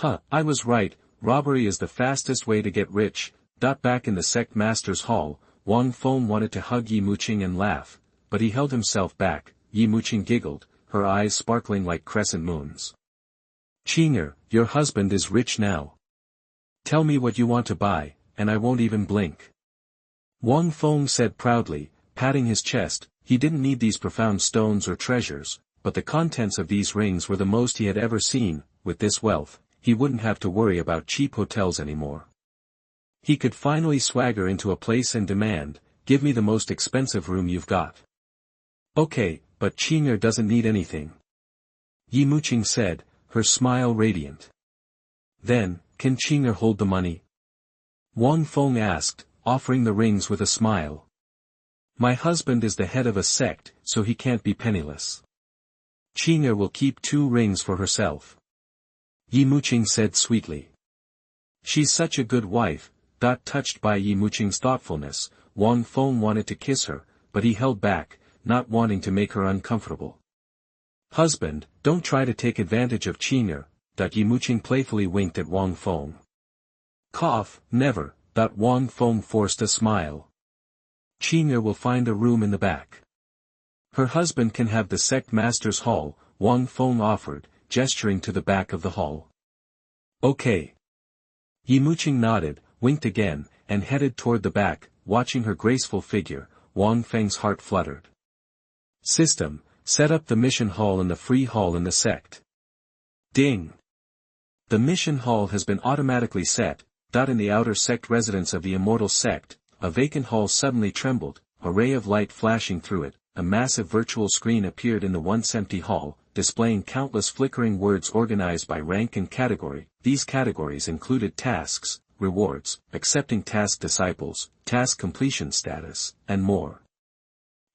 I was right, robbery is the fastest way to get rich. Back in the Sect Master's hall, Wang Feng wanted to hug Yi Muqing and laugh, but he held himself back. Yi Muqing giggled, her eyes sparkling like crescent moons. Qinger, your husband is rich now. Tell me what you want to buy, and I won't even blink. Wang Feng said proudly, patting his chest. He didn't need these profound stones or treasures, but the contents of these rings were the most he had ever seen. With this wealth, he wouldn't have to worry about cheap hotels anymore. He could finally swagger into a place and demand, give me the most expensive room you've got. Okay, but Qinger doesn't need anything. Yi Muqing said, her smile radiant. Then, Can Qing'er hold the money? Wang Feng asked, offering the rings with a smile. My husband is the head of a sect, so he can't be penniless. Qing'er will keep 2 rings for herself. Yi Muqing said sweetly. She's such a good wife. Touched by Yi Muqing's thoughtfulness, Wang Feng wanted to kiss her, but he held back, not wanting to make her uncomfortable. Husband, don't try to take advantage of Qing'er. Yi Muqing playfully winked at Wang Feng. Cough, never. Wang Feng forced a smile. Qing'er will find a room in the back. Her husband can have the sect master's hall, Wang Feng offered, gesturing to the back of the hall. Okay. Yi Muqing nodded, winked again, and headed toward the back. Watching her graceful figure, Wang Feng's heart fluttered. System, set up the mission hall and the free hall in the sect. Ding. The mission hall has been automatically set. In the outer sect residence of the Immortal Sect, a vacant hall suddenly trembled, a ray of light flashing through it, a massive virtual screen appeared in the once empty hall, displaying countless flickering words organized by rank and category. These categories included tasks, rewards, accepting task disciples, task completion status, and more.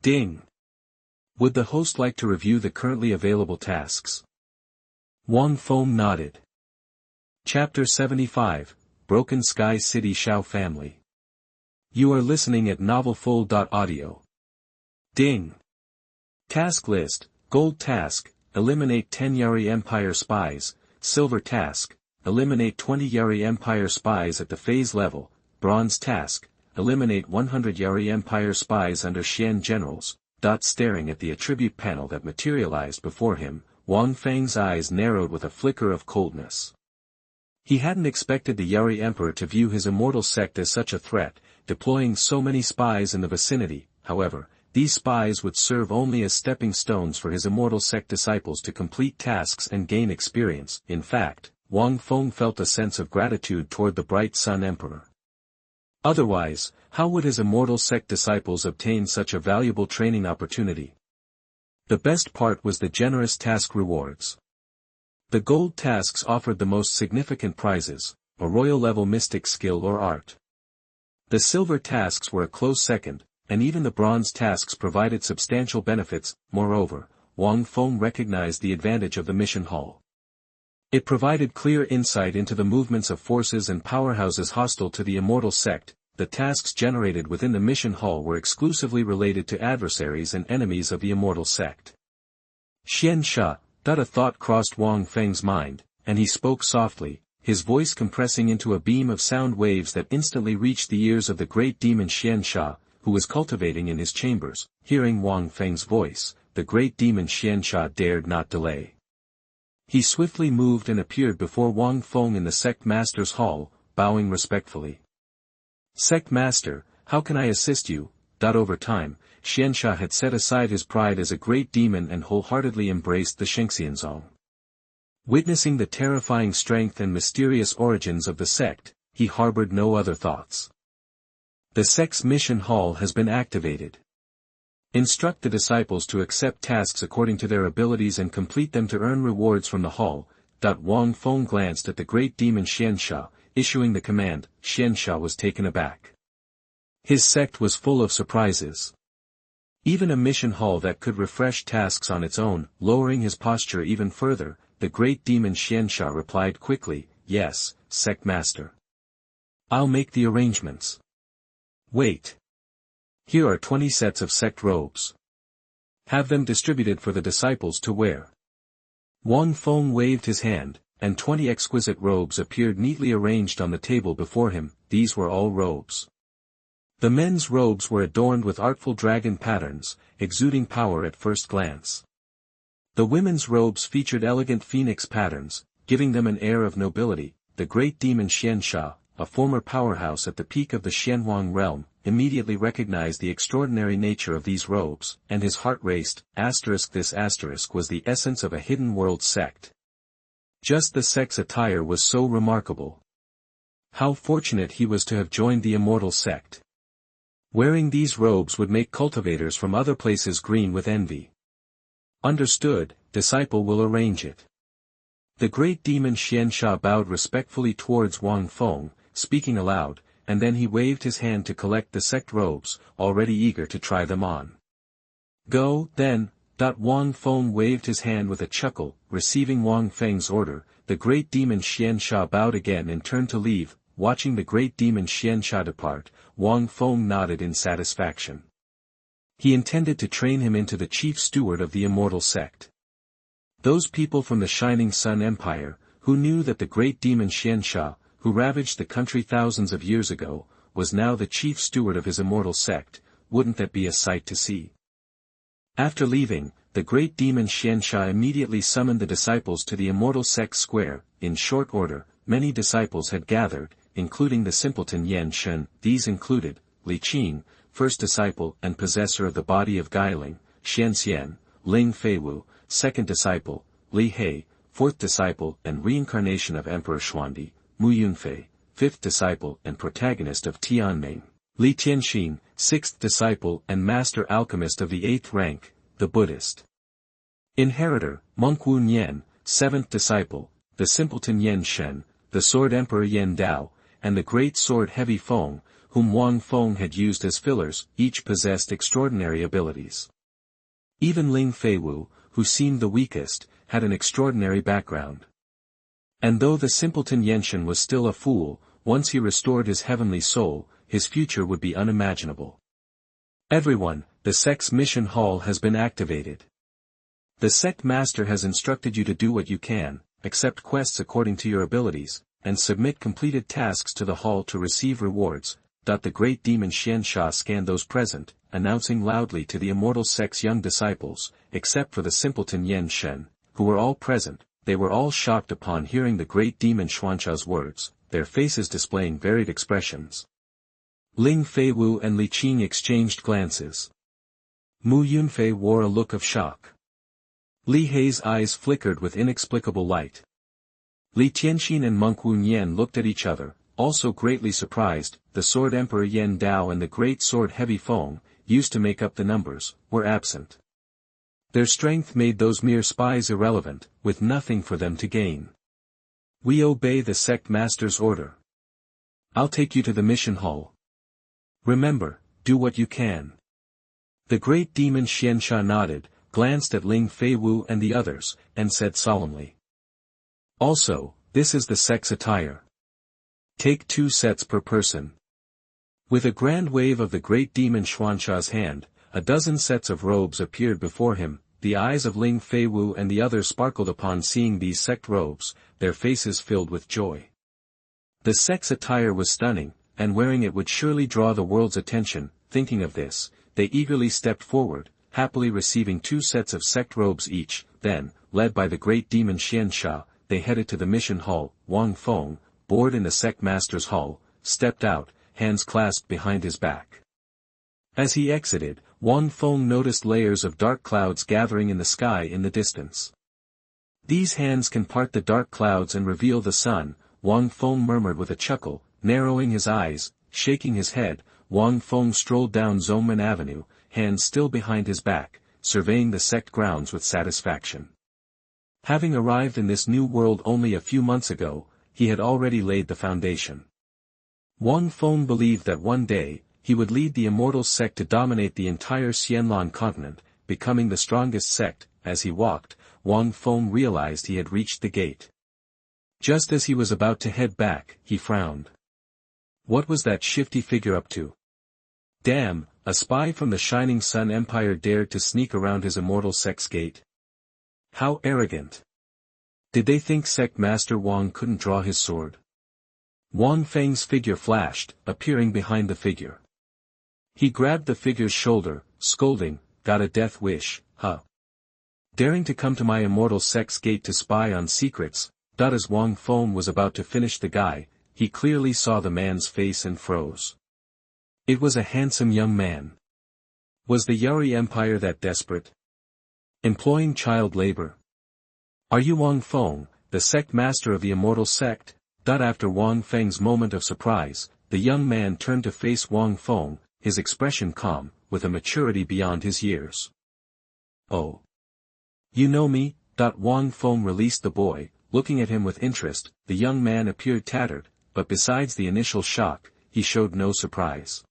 Ding. Would the host like to review the currently available tasks? Wang Feng nodded. Chapter 75, Broken Sky City Xiao Family. You are listening at novelfull.audio. Ding. Task list, Gold Task, eliminate 10 Yari Empire spies, Silver Task, eliminate 20 Yari Empire spies at the phase level, Bronze Task, eliminate 100 Yari Empire spies under Xian generals. Staring at the attribute panel that materialized before him, Wang Feng's eyes narrowed with a flicker of coldness. He hadn't expected the Yari Emperor to view his immortal sect as such a threat, deploying so many spies in the vicinity. However, these spies would serve only as stepping stones for his immortal sect disciples to complete tasks and gain experience. In fact, Wang Feng felt a sense of gratitude toward the bright Sun Emperor. Otherwise, how would his immortal sect disciples obtain such a valuable training opportunity? The best part was the generous task rewards. The gold tasks offered the most significant prizes, a royal-level mystic skill or art. The silver tasks were a close second, and even the bronze tasks provided substantial benefits. Moreover, Wang Feng recognized the advantage of the mission hall. It provided clear insight into the movements of forces and powerhouses hostile to the immortal sect. The tasks generated within the mission hall were exclusively related to adversaries and enemies of the immortal sect. Xianxia. A thought crossed Wang Feng's mind, and he spoke softly, his voice compressing into a beam of sound waves that instantly reached the ears of the great demon Xianxia, who was cultivating in his chambers. Hearing Wang Feng's voice, the great demon Xianxia dared not delay. He swiftly moved and appeared before Wang Feng in the sect master's hall, bowing respectfully. Sect master, how can I assist you? Over time, Xianxia had set aside his pride as a great demon and wholeheartedly embraced the Shenxianzong. Witnessing the terrifying strength and mysterious origins of the sect, he harbored no other thoughts. The sect's mission hall has been activated. Instruct the disciples to accept tasks according to their abilities and complete them to earn rewards from the hall. Wang Feng glanced at the great demon Xianxia, issuing the command. Xianxia was taken aback. His sect was full of surprises. Even a mission hall that could refresh tasks on its own. Lowering his posture even further, the great demon Xianxia replied quickly, yes, sect master. I'll make the arrangements. Wait. Here are 20 sets of sect robes. Have them distributed for the disciples to wear. Wang Feng waved his hand, and 20 exquisite robes appeared neatly arranged on the table before him. These were all robes. The men's robes were adorned with artful dragon patterns, exuding power at first glance. The women's robes featured elegant phoenix patterns, giving them an air of nobility. The great demon Xianxia, a former powerhouse at the peak of the Xuanhuan realm, immediately recognized the extraordinary nature of these robes, and his heart raced. This asterisk was the essence of a hidden world sect. Just the sect's attire was so remarkable. How fortunate he was to have joined the Immortal Sect. Wearing these robes would make cultivators from other places green with envy. Understood, disciple will arrange it. The great demon Xianxia bowed respectfully towards Wang Feng, speaking aloud, and then he waved his hand to collect the sect robes, already eager to try them on. Go, then. Wang Feng waved his hand with a chuckle, receiving Wang Feng's order. The great demon Xianxia bowed again and turned to leave. Watching the great demon Xianxia depart, Wang Feng nodded in satisfaction. He intended to train him into the chief steward of the Immortal Sect. Those people from the Shining Sun Empire, who knew that the great demon Xianxia, who ravaged the country thousands of years ago, was now the chief steward of his Immortal Sect, wouldn't that be a sight to see? After leaving, the great demon Xianxia immediately summoned the disciples to the Immortal Sect square. In short order, many disciples had gathered, including the simpleton Yanshen. These included, Li Qing, first disciple and possessor of the body of Guiling, Xianxian, Ling Feiwu, second disciple, Li He, fourth disciple and reincarnation of Emperor Xuandi, Mu Yunfei, fifth disciple and protagonist of Tianming, Li Tianxin, sixth disciple and master alchemist of the 8th rank, the Buddhist inheritor, Mengwu Nian, seventh disciple, the simpleton Yanshen, the sword emperor Yan Dao, and the great sword Heavy Feng, whom Wang Feng had used as fillers. Each possessed extraordinary abilities. Even Ling Feiwu, who seemed the weakest, had an extraordinary background. And though the simpleton Yanshen was still a fool, once he restored his heavenly soul, his future would be unimaginable. Everyone, the sect's mission hall has been activated. The sect master has instructed you to do what you can, accept quests according to your abilities, and submit completed tasks to the hall to receive rewards. The great demon Xianxia scanned those present, announcing loudly to the Immortal Sect's young disciples, except for the simpleton Yanshen, who were all present. They were all shocked upon hearing the great demon Xuanxia's words, their faces displaying varied expressions. Ling Feiwu and Li Qing exchanged glances. Mu Yunfei wore a look of shock. Li Hei's eyes flickered with inexplicable light. Li Tianxin and Mengwu Nian looked at each other, also greatly surprised. The sword emperor Yan Dao and the great sword Heavy Feng, used to make up the numbers, were absent. Their strength made those mere spies irrelevant, with nothing for them to gain. We obey the sect master's order. I'll take you to the mission hall. Remember, do what you can. The great demon Xianxia nodded, glanced at Ling Feiwu and the others, and said solemnly. Also, this is the sect's attire. Take 2 sets per person. With a grand wave of the great demon Xuanxia's hand, a dozen sets of robes appeared before him. The eyes of Ling Feiwu and the others sparkled upon seeing these sect robes, their faces filled with joy. The sect's attire was stunning, and wearing it would surely draw the world's attention. Thinking of this, they eagerly stepped forward, happily receiving 2 sets of sect robes each. Then, led by the great demon Xianxia, they headed to the mission hall. Wang Feng, bored in the sect master's hall, stepped out, hands clasped behind his back. As he exited, Wang Feng noticed layers of dark clouds gathering in the sky in the distance. These hands can part the dark clouds and reveal the sun, Wang Feng murmured with a chuckle, narrowing his eyes, shaking his head. Wang Feng strolled down Zongmen Avenue, hands still behind his back, surveying the sect grounds with satisfaction. Having arrived in this new world only a few months ago, he had already laid the foundation. Wang Feng believed that one day, he would lead the Immortal Sect to dominate the entire Xianlan continent, becoming the strongest sect. As he walked, Wang Feng realized he had reached the gate. Just as he was about to head back, he frowned. What was that shifty figure up to? Damn, a spy from the Shining Sun Empire dared to sneak around his Immortal Sect's gate? How arrogant! Did they think Sect Master Wang couldn't draw his sword? Wang Feng's figure flashed, appearing behind the figure. He grabbed the figure's shoulder, scolding, got a death wish, huh? Daring to come to my Immortal Sect's gate to spy on secrets. As Wang Feng was about to finish the guy, he clearly saw the man's face and froze. It was a handsome young man. Was the Yari Empire that desperate? Employing child labor? Are you Wang Feng, the sect master of the Immortal Sect? After Wang Feng's moment of surprise, the young man turned to face Wang Feng, his expression calm, with a maturity beyond his years. Oh. You know me? Wang Feng released the boy, looking at him with interest. The young man appeared tattered, but besides the initial shock, he showed no surprise.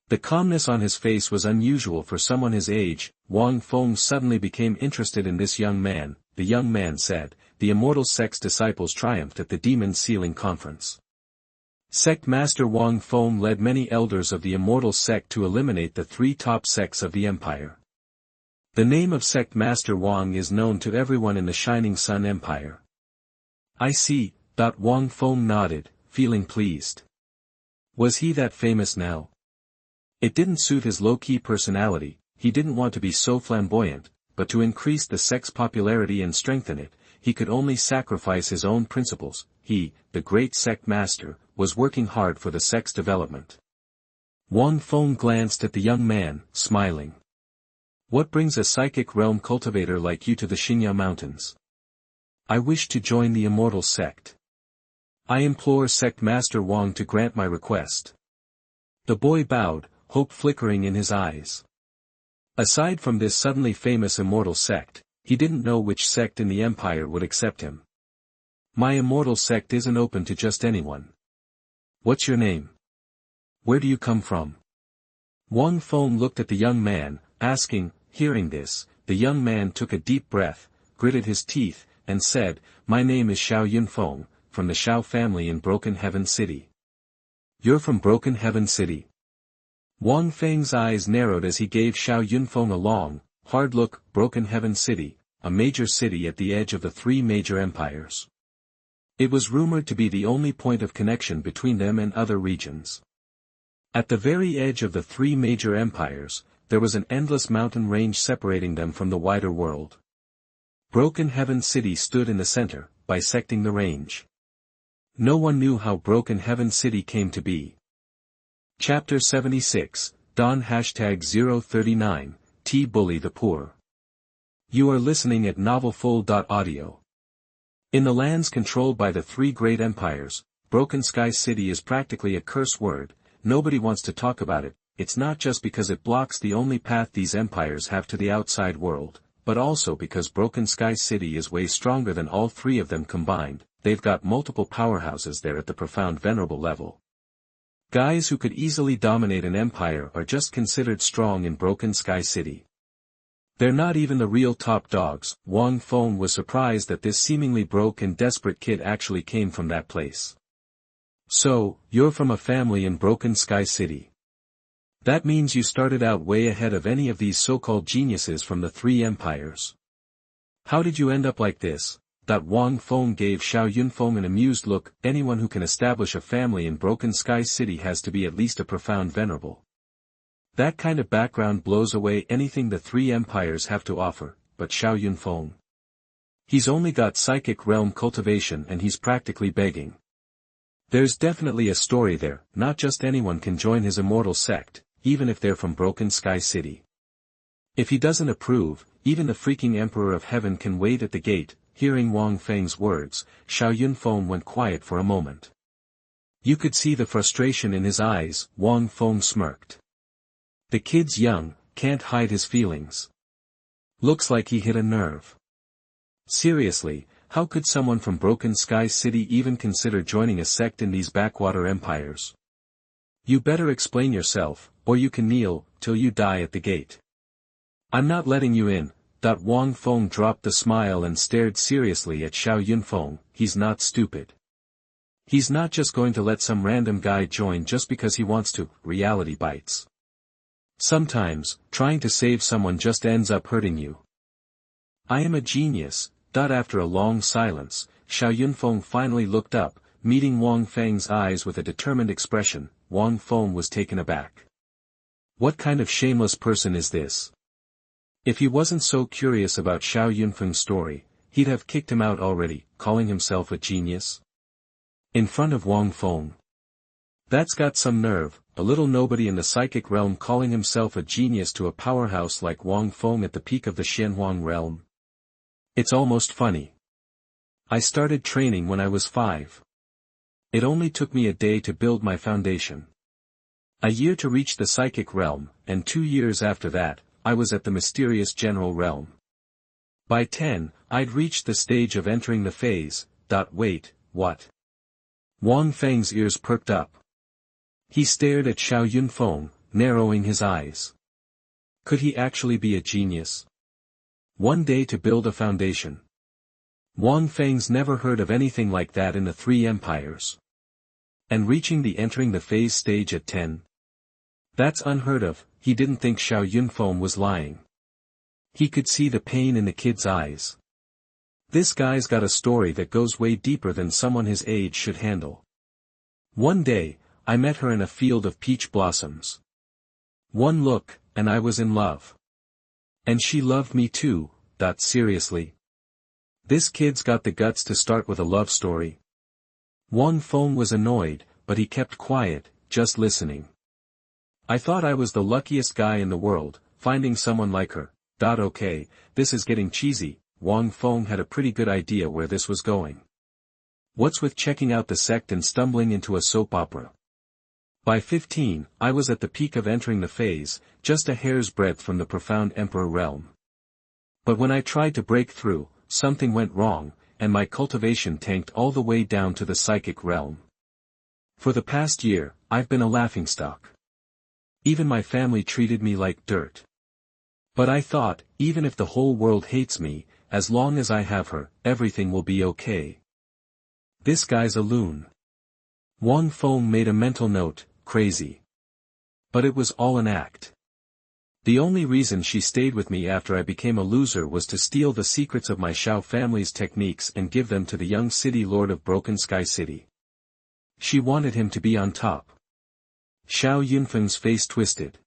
The calmness on his face was unusual for someone his age. Wang Feng suddenly became interested in this young man. The young man said, "The Immortal Sect's disciples triumphed at the Demon Sealing Conference. Sect Master Wang Feng led many elders of the Immortal Sect to eliminate the 3 top sects of the Empire. The name of Sect Master Wang is known to everyone in the Shining Sun Empire." "I see." Wang Feng nodded, feeling pleased. Was he that famous now? It didn't suit his low-key personality. He didn't want to be so flamboyant, but to increase the sect's popularity and strengthen it, he could only sacrifice his own principles. He, the great sect master, was working hard for the sect's development. Wang Feng glanced at the young man, smiling. "What brings a psychic realm cultivator like you to the Xingya Mountains?" "I wish to join the Immortal Sect. I implore Sect Master Wang to grant my request." The boy bowed, hope flickering in his eyes. Aside from this suddenly famous Immortal Sect, he didn't know which sect in the Empire would accept him. "My Immortal Sect isn't open to just anyone." "What's your name? Where do you come from?" Wang Feng looked at the young man, asking. Hearing this, the young man took a deep breath, gritted his teeth, and said, "My name is Xiao Yunfeng, from the Xiao family in Broken Heaven City." "You're from Broken Heaven City?" Wang Feng's eyes narrowed as he gave Xiao Yunfeng a long, hard look. Broken Heaven City, a major city at the edge of the 3 major empires. It was rumored to be the only point of connection between them and other regions. At the very edge of the 3 major empires, there was an endless mountain range separating them from the wider world. Broken Heaven City stood in the center, bisecting the range. No one knew how Broken Heaven City came to be. Chapter 76, Don #039, Bully the Poor. You are listening at novelfull.audio. In the lands controlled by the 3 great empires, Broken Sky City is practically a curse word. Nobody wants to talk about it. It's not just because it blocks the only path these empires have to the outside world, but also because Broken Sky City is way stronger than all 3 of them combined. They've got multiple powerhouses there at the profound venerable level. Guys who could easily dominate an empire are just considered strong in Broken Sky City. They're not even the real top dogs. Wang Feng was surprised that this seemingly broke and desperate kid actually came from that place. "So, you're from a family in Broken Sky City. That means you started out way ahead of any of these so-called geniuses from the 3 empires. How did you end up like this?" Wang Feng gave Xiao Yunfeng an amused look. Anyone who can establish a family in Broken Sky City has to be at least a profound venerable. That kind of background blows away anything the 3 empires have to offer. But Xiao Yunfeng, he's only got psychic realm cultivation and he's practically begging. There's definitely a story there. Not just anyone can join his Immortal Sect, even if they're from Broken Sky City. If he doesn't approve, even the freaking Emperor of Heaven can wait at the gate. Hearing Wang Feng's words, Xiao Yunfeng went quiet for a moment. You could see the frustration in his eyes. Wang Feng smirked. The kid's young, can't hide his feelings. Looks like he hit a nerve. Seriously, how could someone from Broken Sky City even consider joining a sect in these backwater empires? You better explain yourself, or you can kneel till you die at the gate. I'm not letting you in. Wang Feng dropped the smile and stared seriously at Xiao Yunfeng. He's not stupid. He's not just going to let some random guy join just because he wants to. Reality bites. Sometimes, trying to save someone just ends up hurting you. I am a genius. After a long silence, Xiao Yunfeng finally looked up, meeting Wang Feng's eyes with a determined expression. Wang Feng was taken aback. What kind of shameless person is this? If he wasn't so curious about Xiao Yunfeng's story, he'd have kicked him out already, calling himself a genius. In front of Wang Feng. That's got some nerve, a little nobody in the psychic realm calling himself a genius to a powerhouse like Wang Feng at the peak of the Xuanhuan realm. It's almost funny. I started training when I was 5. It only took me a day to build my foundation. A year to reach the psychic realm, and 2 years after that, I was at the mysterious general realm. By 10, I'd reached the stage of entering the phase. Wait, what? Wang Feng's ears perked up. He stared at Xiao Yunfeng, narrowing his eyes. Could he actually be a genius? One day to build a foundation. Wang Feng's never heard of anything like that in the Three Empires. And reaching the entering the phase stage at 10? That's unheard of. He didn't think Xiao Yunfeng was lying. He could see the pain in the kid's eyes. This guy's got a story that goes way deeper than someone his age should handle. One day, I met her in a field of peach blossoms. One look, and I was in love. And she loved me too. Seriously. This kid's got the guts to start with a love story. Wang Feng was annoyed, but he kept quiet, just listening. I thought I was the luckiest guy in the world, finding someone like her. Okay, this is getting cheesy. Wang Feng had a pretty good idea where this was going. What's with checking out the sect and stumbling into a soap opera? By 15, I was at the peak of entering the phase, just a hair's breadth from the profound emperor realm. But when I tried to break through, something went wrong, and my cultivation tanked all the way down to the psychic realm. For the past year, I've been a laughingstock. Even my family treated me like dirt. But I thought, even if the whole world hates me, as long as I have her, everything will be okay. This guy's a loon. Wang Feng made a mental note, crazy. But it was all an act. The only reason she stayed with me after I became a loser was to steal the secrets of my Xiao family's techniques and give them to the young city lord of Broken Sky City. She wanted him to be on top. Xiao Yunfeng's face twisted.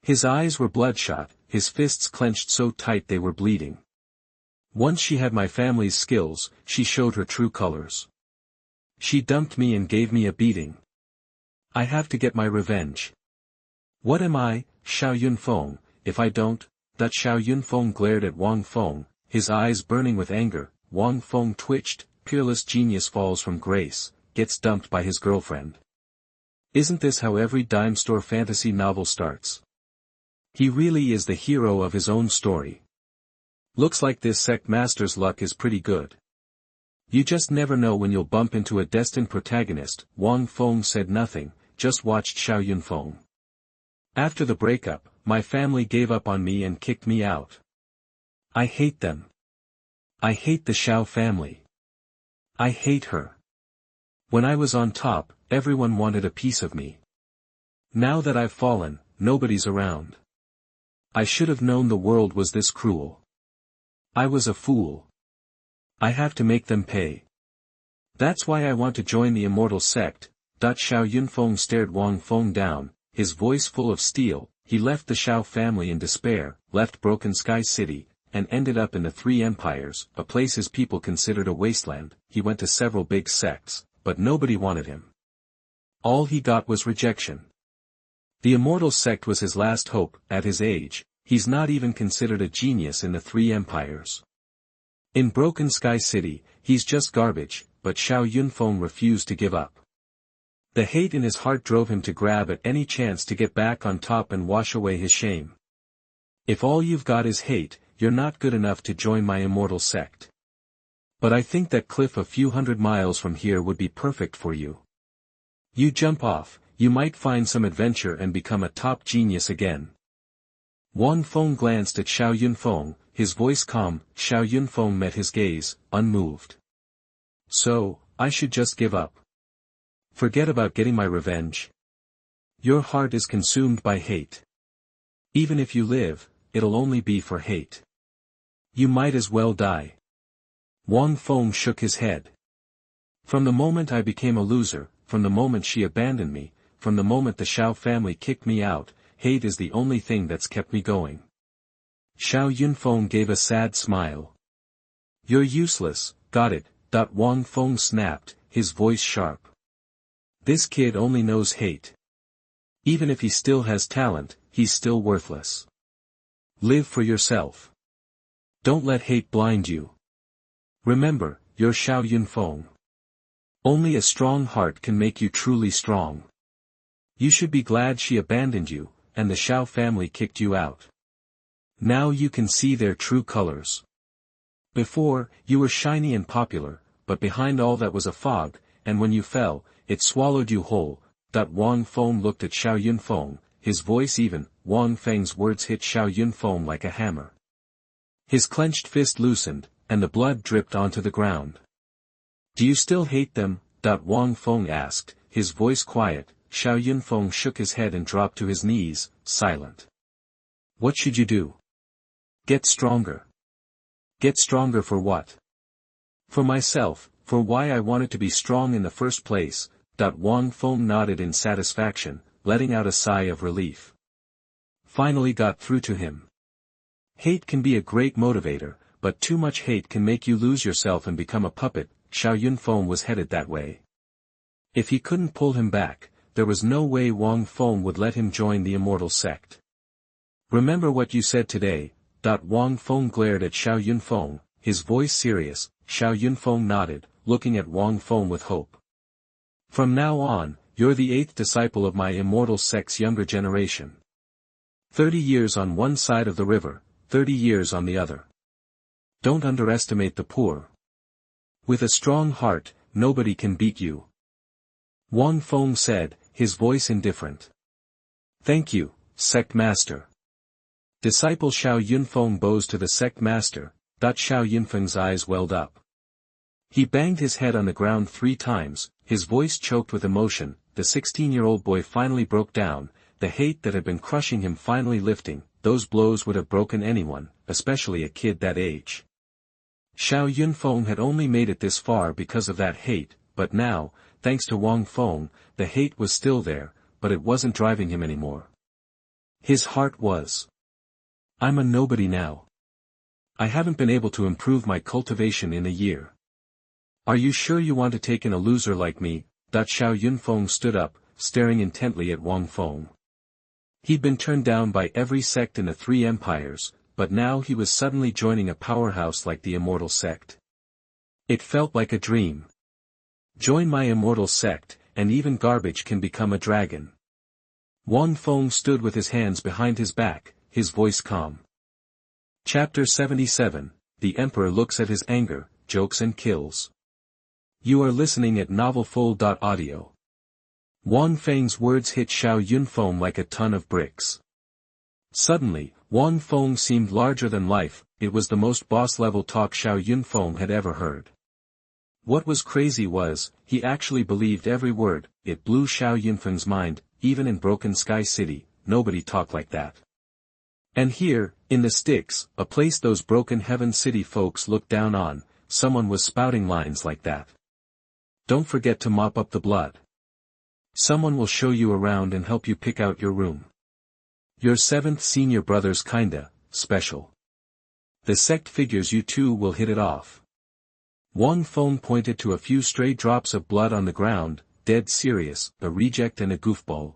His eyes were bloodshot, his fists clenched so tight they were bleeding. Once she had my family's skills, she showed her true colors. She dumped me and gave me a beating. I have to get my revenge. What am I, Xiao Yunfeng, if I don't? Xiao Yunfeng glared at Wang Feng, his eyes burning with anger. Wang Feng twitched. Peerless genius falls from grace, gets dumped by his girlfriend. Isn't this how every dime store fantasy novel starts? He really is the hero of his own story. Looks like this sect master's luck is pretty good. You just never know when you'll bump into a destined protagonist. Wang Feng said nothing, just watched Xiao Yunfeng. After the breakup, my family gave up on me and kicked me out. I hate them. I hate the Xiao family. I hate her. When I was on top, everyone wanted a piece of me. Now that I've fallen, nobody's around. I should have known the world was this cruel. I was a fool. I have to make them pay. That's why I want to join the Immortal Sect. Xiao Yunfeng stared Wang Feng down, his voice full of steel. He left the Xiao family in despair, left Broken Sky City, and ended up in the Three Empires, a place his people considered a wasteland. He went to several big sects, but nobody wanted him. All he got was rejection. The Immortal Sect was his last hope. At his age, he's not even considered a genius in the Three Empires. In Broken Sky City, he's just garbage, but Xiao Yunfeng refused to give up. The hate in his heart drove him to grab at any chance to get back on top and wash away his shame. If all you've got is hate, you're not good enough to join my Immortal Sect. But I think that cliff a few hundred miles from here would be perfect for you. You jump off, you might find some adventure and become a top genius again. Wang Feng glanced at Xiao Yunfeng, his voice calm. Xiao Yunfeng met his gaze, unmoved. So, I should just give up. Forget about getting my revenge. Your heart is consumed by hate. Even if you live, it'll only be for hate. You might as well die. Wang Feng shook his head. From the moment I became a loser, from the moment she abandoned me, from the moment the Xiao family kicked me out, hate is the only thing that's kept me going. Xiao Yunfeng gave a sad smile. You're useless, got it? Wang Feng snapped, his voice sharp. This kid only knows hate. Even if he still has talent, he's still worthless. Live for yourself. Don't let hate blind you. Remember, you're Xiao Yunfeng. Only a strong heart can make you truly strong. You should be glad she abandoned you, and the Xiao family kicked you out. Now you can see their true colors. Before, you were shiny and popular, but behind all that was a fog, and when you fell, it swallowed you whole. Wang Feng looked at Xiao Yunfeng, his voice even. Wang Feng's words hit Xiao Yunfeng like a hammer. His clenched fist loosened, and the blood dripped onto the ground. Do you still hate them? Wang Feng asked, his voice quiet. Xiao Yunfeng shook his head and dropped to his knees, silent. What should you do? Get stronger. Get stronger for what? For myself, for why I wanted to be strong in the first place. Wang Feng nodded in satisfaction, letting out a sigh of relief. Finally got through to him. Hate can be a great motivator, but too much hate can make you lose yourself and become a puppet. Xiao Yunfeng was headed that way. If he couldn't pull him back, there was no way Wang Feng would let him join the Immortal Sect. Remember what you said today. Wang Feng glared at Xiao Yunfeng, his voice serious. Xiao Yunfeng nodded, looking at Wang Feng with hope. From now on, you're the 8th disciple of my Immortal Sect's younger generation. 30 years on one side of the river, 30 years on the other. Don't underestimate the poor. With a strong heart, nobody can beat you. Wang Feng said, his voice indifferent. Thank you, Sect Master. Disciple Xiao Yunfeng bows to the Sect Master. Xiao Yunfeng's eyes welled up. He banged his head on the ground 3 times, his voice choked with emotion. The 16-year-old boy finally broke down, the hate that had been crushing him finally lifting. Those blows would have broken anyone, especially a kid that age. Xiao Yunfeng had only made it this far because of that hate, but now, thanks to Wang Feng, the hate was still there, but it wasn't driving him anymore. His heart was. I'm a nobody now. I haven't been able to improve my cultivation in a year. Are you sure you want to take in a loser like me? Xiao Yunfeng stood up, staring intently at Wang Feng. He'd been turned down by every sect in the 3 empires, but now he was suddenly joining a powerhouse like the Immortal Sect. It felt like a dream. Join my Immortal Sect, and even garbage can become a dragon. Wang Feng stood with his hands behind his back, his voice calm. Chapter 77, The Emperor Looks at His Anger, Jokes and Kills. You are listening at NovelFull.audio. Wang Feng's words hit Xiao Yunfeng like a ton of bricks. Suddenly, Wang Feng seemed larger than life. It was the most boss-level talk Xiao Yunfeng had ever heard. What was crazy was, he actually believed every word. It blew Xiao Yunfeng's mind. Even in Broken Sky City, nobody talked like that. And here, in the sticks, a place those Broken Heaven City folks looked down on, someone was spouting lines like that. Don't forget to mop up the blood. Someone will show you around and help you pick out your room. Your 7th senior brother's kinda special. The sect figures you two will hit it off. Wang Feng pointed to a few stray drops of blood on the ground, dead serious, a reject and a goofball.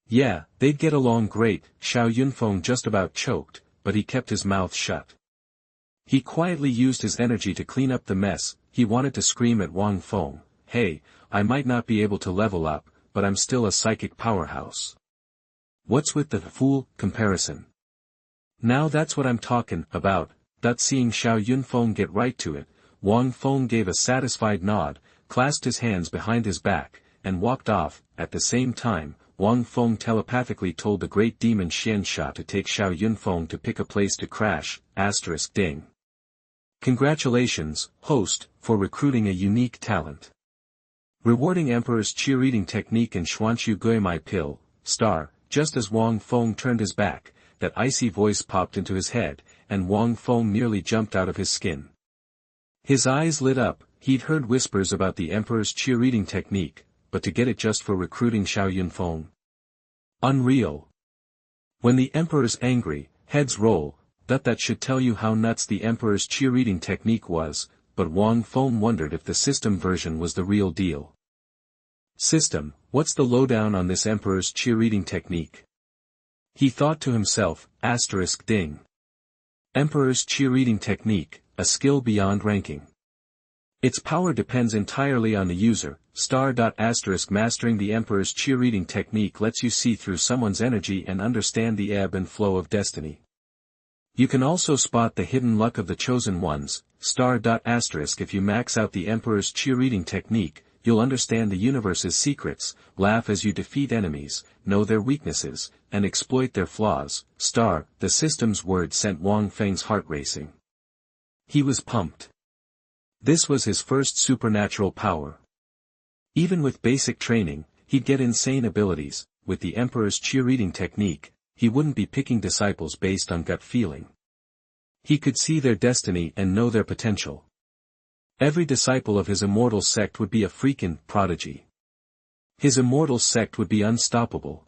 Yeah, they'd get along great. Xiao Yunfeng just about choked, but he kept his mouth shut. He quietly used his energy to clean up the mess. He wanted to scream at Wang Feng, hey, I might not be able to level up, but I'm still a psychic powerhouse. What's with the fool comparison? Now that's what I'm talking about. Seeing Xiao Yunfeng get right to it, Wang Feng gave a satisfied nod, clasped his hands behind his back, and walked off. At the same time, Wang Feng telepathically told the great demon Xianxia to take Xiao Yunfeng to pick a place to crash. Ding. Congratulations, host, for recruiting a unique talent. Rewarding Emperor's cheerleading technique and Xuanhu Gui My Pill, star. Just as Wang Feng turned his back, that icy voice popped into his head, and Wang Feng nearly jumped out of his skin. His eyes lit up. He'd heard whispers about the Emperor's cheerleading technique, but to get it just for recruiting Xiao Yunfeng. Unreal. When the Emperor's angry, heads roll. That should tell you how nuts the Emperor's cheerleading technique was, but Wang Feng wondered if the system version was the real deal. System, what's the lowdown on this Emperor's cheerleading technique? He thought to himself, ding. Emperor's cheerleading technique, a skill beyond ranking. Its power depends entirely on the user. Mastering the Emperor's cheerleading technique lets you see through someone's energy and understand the ebb and flow of destiny. You can also spot the hidden luck of the chosen ones, if you max out the Emperor's cheerleading technique, you'll understand the universe's secrets, laugh as you defeat enemies, know their weaknesses, and exploit their flaws. The system's word sent Wang Feng's heart racing. He was pumped. This was his first supernatural power. Even with basic training, he'd get insane abilities. With the Emperor's cheerleading technique, he wouldn't be picking disciples based on gut feeling. He could see their destiny and know their potential. Every disciple of his Immortal Sect would be a freakin' prodigy. His Immortal Sect would be unstoppable.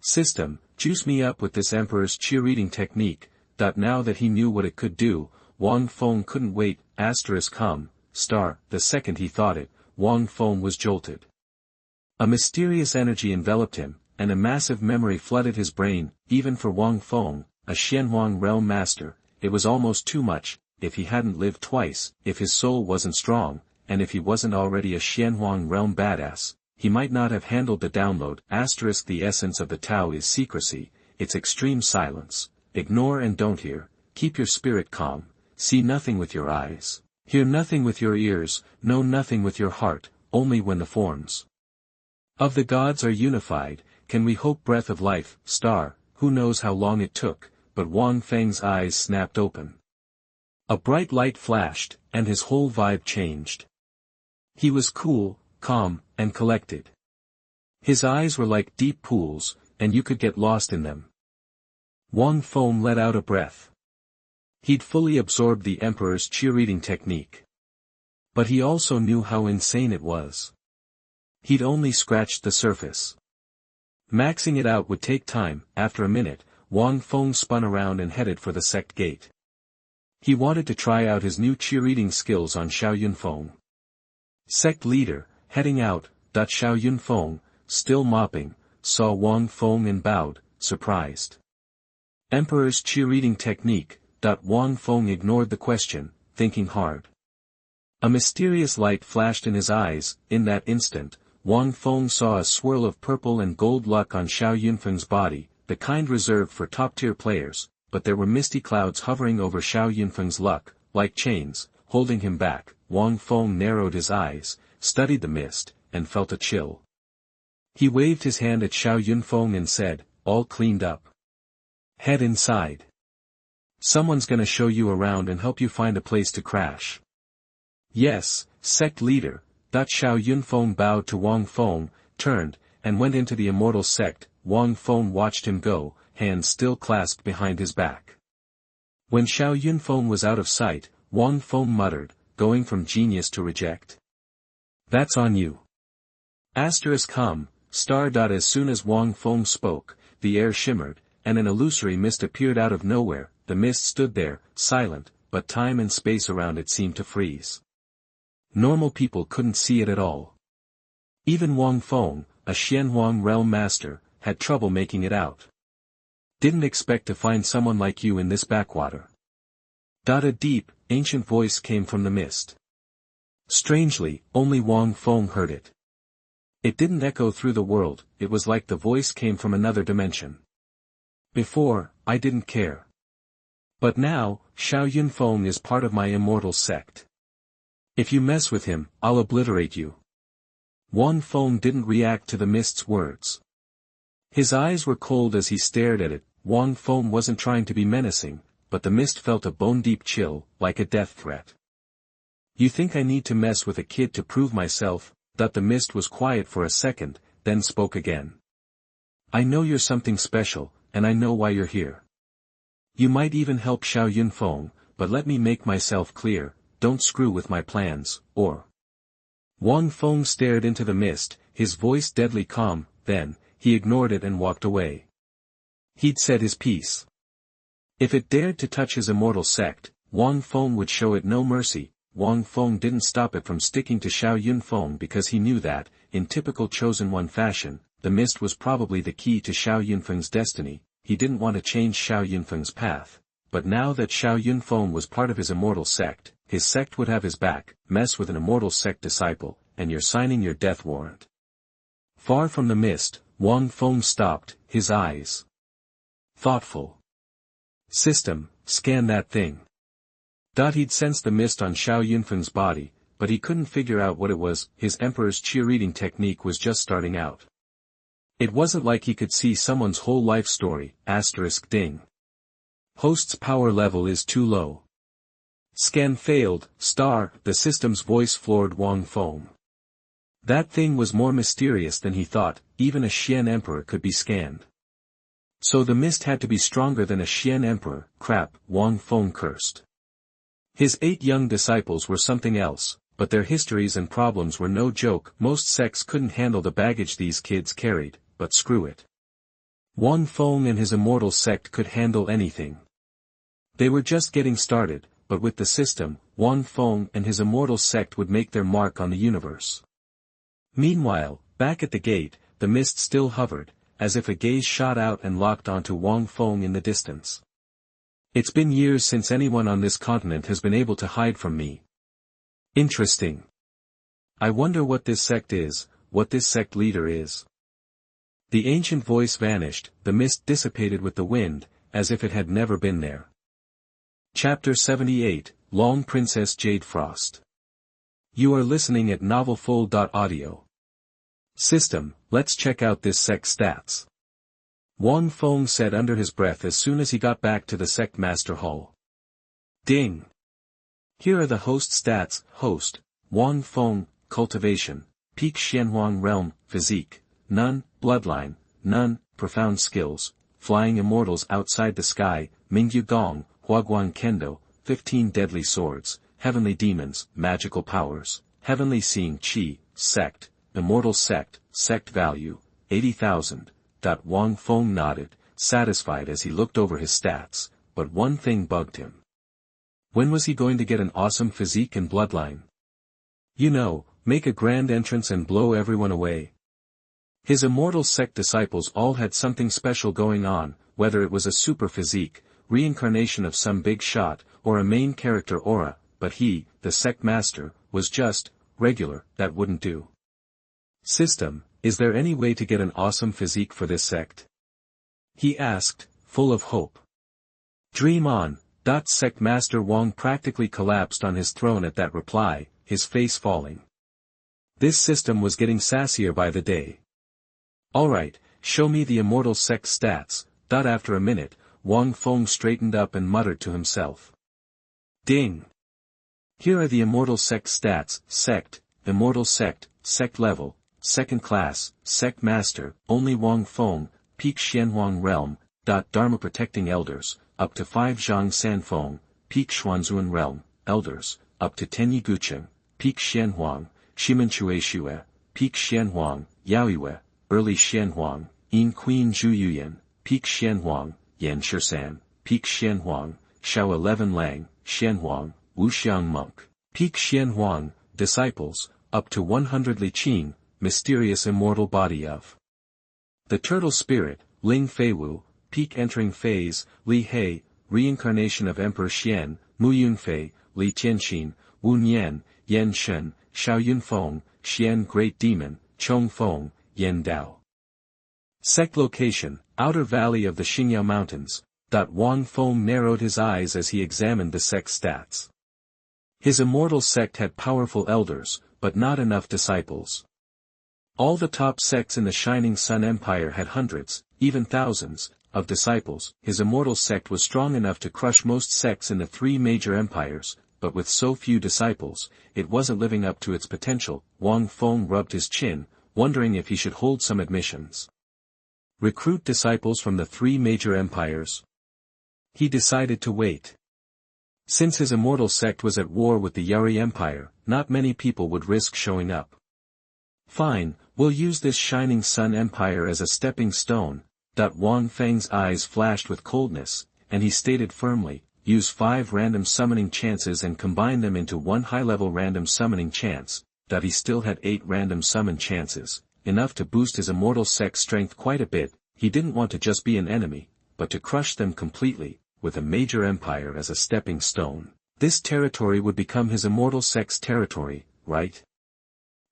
System, juice me up with this Emperor's cheerleading technique. Now that he knew what it could do, Wang Feng couldn't wait. The second he thought it, Wang Feng was jolted. A mysterious energy enveloped him, and a massive memory flooded his brain. Even for Wang Feng, a Xuanhuan realm master, it was almost too much. If he hadn't lived twice, if his soul wasn't strong, and if he wasn't already a Xuanhuan realm badass, he might not have handled the download. The essence of the Tao is secrecy, it's extreme silence. Ignore and don't hear, keep your spirit calm, see nothing with your eyes, hear nothing with your ears, know nothing with your heart, only when the forms of the gods are unified, can we hope. Breath of life, who knows how long it took, but Wang Feng's eyes snapped open. A bright light flashed, and his whole vibe changed. He was cool, calm, and collected. His eyes were like deep pools, and you could get lost in them. Wang Feng let out a breath. He'd fully absorbed the Emperor's cheerleading technique. But he also knew how insane it was. He'd only scratched the surface. Maxing it out would take time. After a minute, Wang Feng spun around and headed for the sect gate. He wanted to try out his new cheerleading skills on Xuanhuan. Sect leader, heading out. Xuanhuan, still mopping, saw Wang Feng and bowed, surprised. Emperor's cheerleading technique. Wang Feng ignored the question, thinking hard. A mysterious light flashed in his eyes. In that instant, Wang Feng saw a swirl of purple and gold luck on Xuanhuan's body, the kind reserved for top-tier players, but there were misty clouds hovering over Xuanhuan's luck, like chains, holding him back. Wang Feng narrowed his eyes, studied the mist, and felt a chill. He waved his hand at Xuanhuan and said, all cleaned up. Head inside. Someone's gonna show you around and help you find a place to crash. Yes, sect leader. Xuanhuan bowed to Wang Feng, turned, and went into the Immortal Sect. Wang Feng watched him go, hands still clasped behind his back. When Xuanhuan was out of sight, Wang Feng muttered, going from genius to reject. That's on you. As soon as Wang Feng spoke, the air shimmered, and an illusory mist appeared out of nowhere. The mist stood there, silent, but time and space around it seemed to freeze. Normal people couldn't see it at all. Even Wang Feng, a Xuanhuan realm master, had trouble making it out. Didn't expect to find someone like you in this backwater. A deep, ancient voice came from the mist. Strangely, only Wang Feng heard it. It didn't echo through the world, it was like the voice came from another dimension. Before, I didn't care. But now, Xuanhuan is part of my Immortal Sect. If you mess with him, I'll obliterate you. Wang Feng didn't react to the mist's words. His eyes were cold as he stared at it. Wang Feng wasn't trying to be menacing, but the mist felt a bone-deep chill, like a death threat. You think I need to mess with a kid to prove myself? The mist was quiet for a second, then spoke again. I know you're something special, and I know why you're here. You might even help Xuanhuan, but let me make myself clear. Don't screw with my plans, or... Wang Feng stared into the mist, his voice deadly calm. Then, he ignored it and walked away. He'd said his piece. If it dared to touch his Immortal Sect, Wang Feng would show it no mercy. Wang Feng didn't stop it from sticking to Xuanhuan because he knew that, in typical Chosen One fashion, the mist was probably the key to Xuanhuan's destiny. He didn't want to change Xuanhuan's path. But now that Xuanhuan was part of his Immortal Sect, his sect would have his back. Mess with an Immortal Sect disciple, and you're signing your death warrant. Far from the mist, Wang Feng stopped, his eyes thoughtful. System, scan that thing. He'd sensed the mist on Xiao Yunfeng's body, but he couldn't figure out what it was. His Emperor's cheerleading technique was just starting out. It wasn't like he could see someone's whole life story, ding. Host's power level is too low. Scan failed, the system's voice floored Wang Feng. That thing was more mysterious than he thought, even a Xian Emperor could be scanned. So the mist had to be stronger than a Xian Emperor, crap, Wang Feng cursed. His 8 young disciples were something else, but their histories and problems were no joke. Most sects couldn't handle the baggage these kids carried, but screw it. Wang Feng and his Immortal Sect could handle anything. They were just getting started, but with the system, Wang Feng and his Immortal Sect would make their mark on the universe. Meanwhile, back at the gate, the mist still hovered, as if a gaze shot out and locked onto Wang Feng in the distance. It's been years since anyone on this continent has been able to hide from me. Interesting. I wonder what this sect is, what this sect leader is. The ancient voice vanished, the mist dissipated with the wind, as if it had never been there. Chapter 78, Long Princess Jade Frost. You are listening at novelfull.audio. System, let's check out this sect stats. Wang Feng said under his breath as soon as he got back to the sect master hall. Ding! Here are the host stats. Host, Wang Feng, Cultivation, Peak Xuanhuan Realm, Physique, none, Bloodline, none, Profound Skills, Flying Immortals Outside the Sky, Mingyu Gong, Huaguan Kendo, 15 Deadly Swords, Heavenly Demons, Magical Powers, Heavenly Seeing Qi, Sect, Immortal Sect, Sect Value, 80,000. Wang Feng nodded, satisfied as he looked over his stats, but one thing bugged him. When was he going to get an awesome physique and bloodline? You know, make a grand entrance and blow everyone away. His Immortal Sect disciples all had something special going on, whether it was a super physique, reincarnation of some big shot, or a main character aura, but he, the sect master, was just, regular. That wouldn't do. System, is there any way to get an awesome physique for this sect? He asked, full of hope. Dream on. Sect Master Wang practically collapsed on his throne at that reply, his face falling. This system was getting sassier by the day. Alright, show me the Immortal Sect stats. After a minute, Wang Feng straightened up and muttered to himself. Ding! Here are the Immortal Sect stats. Sect, Immortal Sect, Sect Level, Second Class, Sect Master, only Wang Feng, Peak Xuanhuan Realm, Dharma Protecting Elders, up to 5 Zhang Sanfeng, Peak Xuanzuan Realm, Elders, up to 10 Yigucheng, Peak Xianhuang, Shimenchueshue, Peak Xianhuang, Yaoyue, Early Xianhuang, Yin Queen Zhuyuyan, Peak Xianhuang, Yanshen, Peak Xianhuang, Xiao 11 Lang, Xianhuang, Wuxiang Monk, Peak Xianhuang, Disciples, up to 100 Li Qing, Mysterious Immortal Body of the Turtle Spirit, Ling Feiwu, Peak Entering Phase, Li He, Reincarnation of Emperor Xian, Mu Yunfei, Li Tianxin, Wu Nian, Yanshen, Xiao Yunfeng, Xian Great Demon, Chong Feng, Yan Dao. Sect Location, Outer Valley of the Xingyao Mountains. Wang Feng narrowed his eyes as he examined the sect stats. His Immortal Sect had powerful elders, but not enough disciples. All the top sects in the Shining Sun Empire had hundreds, even thousands, of disciples. His Immortal Sect was strong enough to crush most sects in the 3 major empires, but with so few disciples, it wasn't living up to its potential. Wang Feng rubbed his chin, wondering if he should hold some admissions. Recruit disciples from the 3 major empires? He decided to wait. Since his Immortal Sect was at war with the Yari Empire, not many people would risk showing up. Fine, we'll use this Shining Sun Empire as a stepping stone. Wang Feng's eyes flashed with coldness, and he stated firmly, use 5 random summoning chances and combine them into 1 high-level random summoning chance. He still had 8 random summon chances, enough to boost his Immortal Sect's strength quite a bit. He didn't want to just be an enemy, but to crush them completely, with a major empire as a stepping stone. This territory would become his Immortal Sect's territory, right?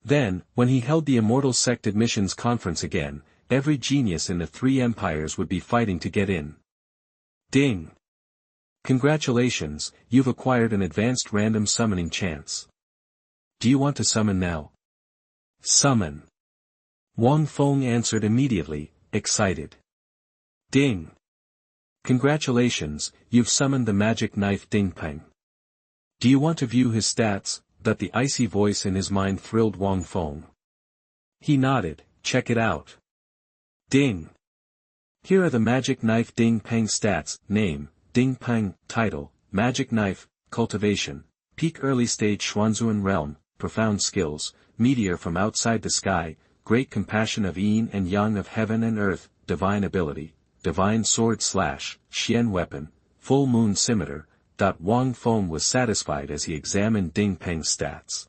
Then, when he held the Immortal Sect admissions conference again, every genius in the 3 empires would be fighting to get in. Ding! Congratulations, you've acquired an advanced random summoning chance. Do you want to summon now? Summon. Wang Feng answered immediately, excited. Ding. Congratulations, you've summoned the magic knife Ding Peng. Do you want to view his stats? That the icy voice in his mind thrilled Wang Feng. He nodded, check it out. Ding. Here are the magic knife Ding Peng stats, name, Ding Peng, title, magic knife, cultivation, peak early stage Xuanhuan realm, profound skills, meteor from outside the sky, great compassion of yin and yang of heaven and earth, divine ability, divine sword / Xian weapon, full moon scimitar. Wang Feng was satisfied as he examined Ding Peng's stats.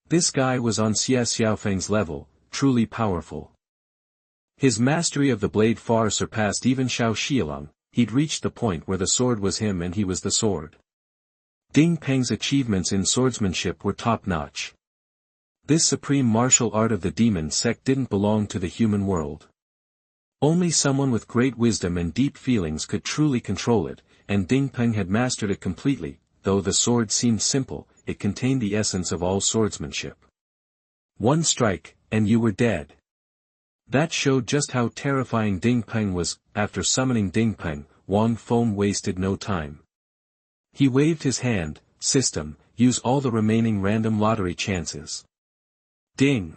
This guy was on Xie Xiaofeng's level, truly powerful. His mastery of the blade far surpassed even Xiao Xialong. He'd reached the point where the sword was him and he was the sword. Ding Peng's achievements in swordsmanship were top-notch. This supreme martial art of the demon sect didn't belong to the human world. Only someone with great wisdom and deep feelings could truly control it, and Ding Peng had mastered it completely. Though the sword seemed simple, it contained the essence of all swordsmanship. One strike, and you were dead. That showed just how terrifying Ding Peng was. After summoning Ding Peng, Wang Feng wasted no time. He waved his hand, system, use all the remaining random lottery chances. Ding.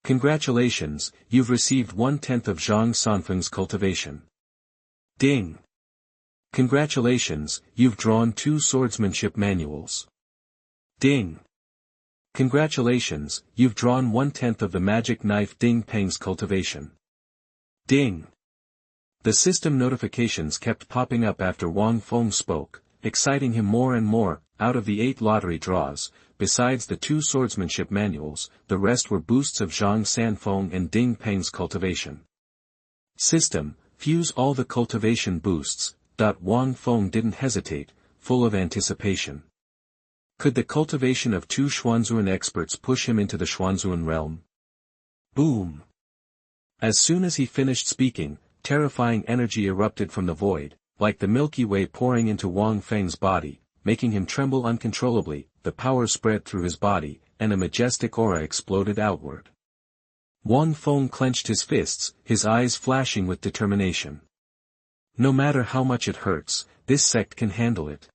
Congratulations, you've received 1/10 of Zhang Sanfeng's cultivation. Ding. Congratulations, you've drawn 2 swordsmanship manuals. Ding. Congratulations, you've drawn 1/10 of the magic knife Ding Peng's cultivation. Ding. The system notifications kept popping up after Wang Feng spoke, exciting him more and more. Out of the 8 lottery draws, besides the 2 swordsmanship manuals, the rest were boosts of Zhang Sanfeng and Ding Peng's cultivation. System, fuse all the cultivation boosts. Wang Feng didn't hesitate, full of anticipation. Could the cultivation of 2 Xuanhuan experts push him into the Xuanhuan realm? Boom! As soon as he finished speaking, terrifying energy erupted from the void, like the Milky Way pouring into Wang Feng's body, making him tremble uncontrollably. The power spread through his body, and a majestic aura exploded outward. Wang Feng clenched his fists, his eyes flashing with determination. No matter how much it hurts, this sect can handle it.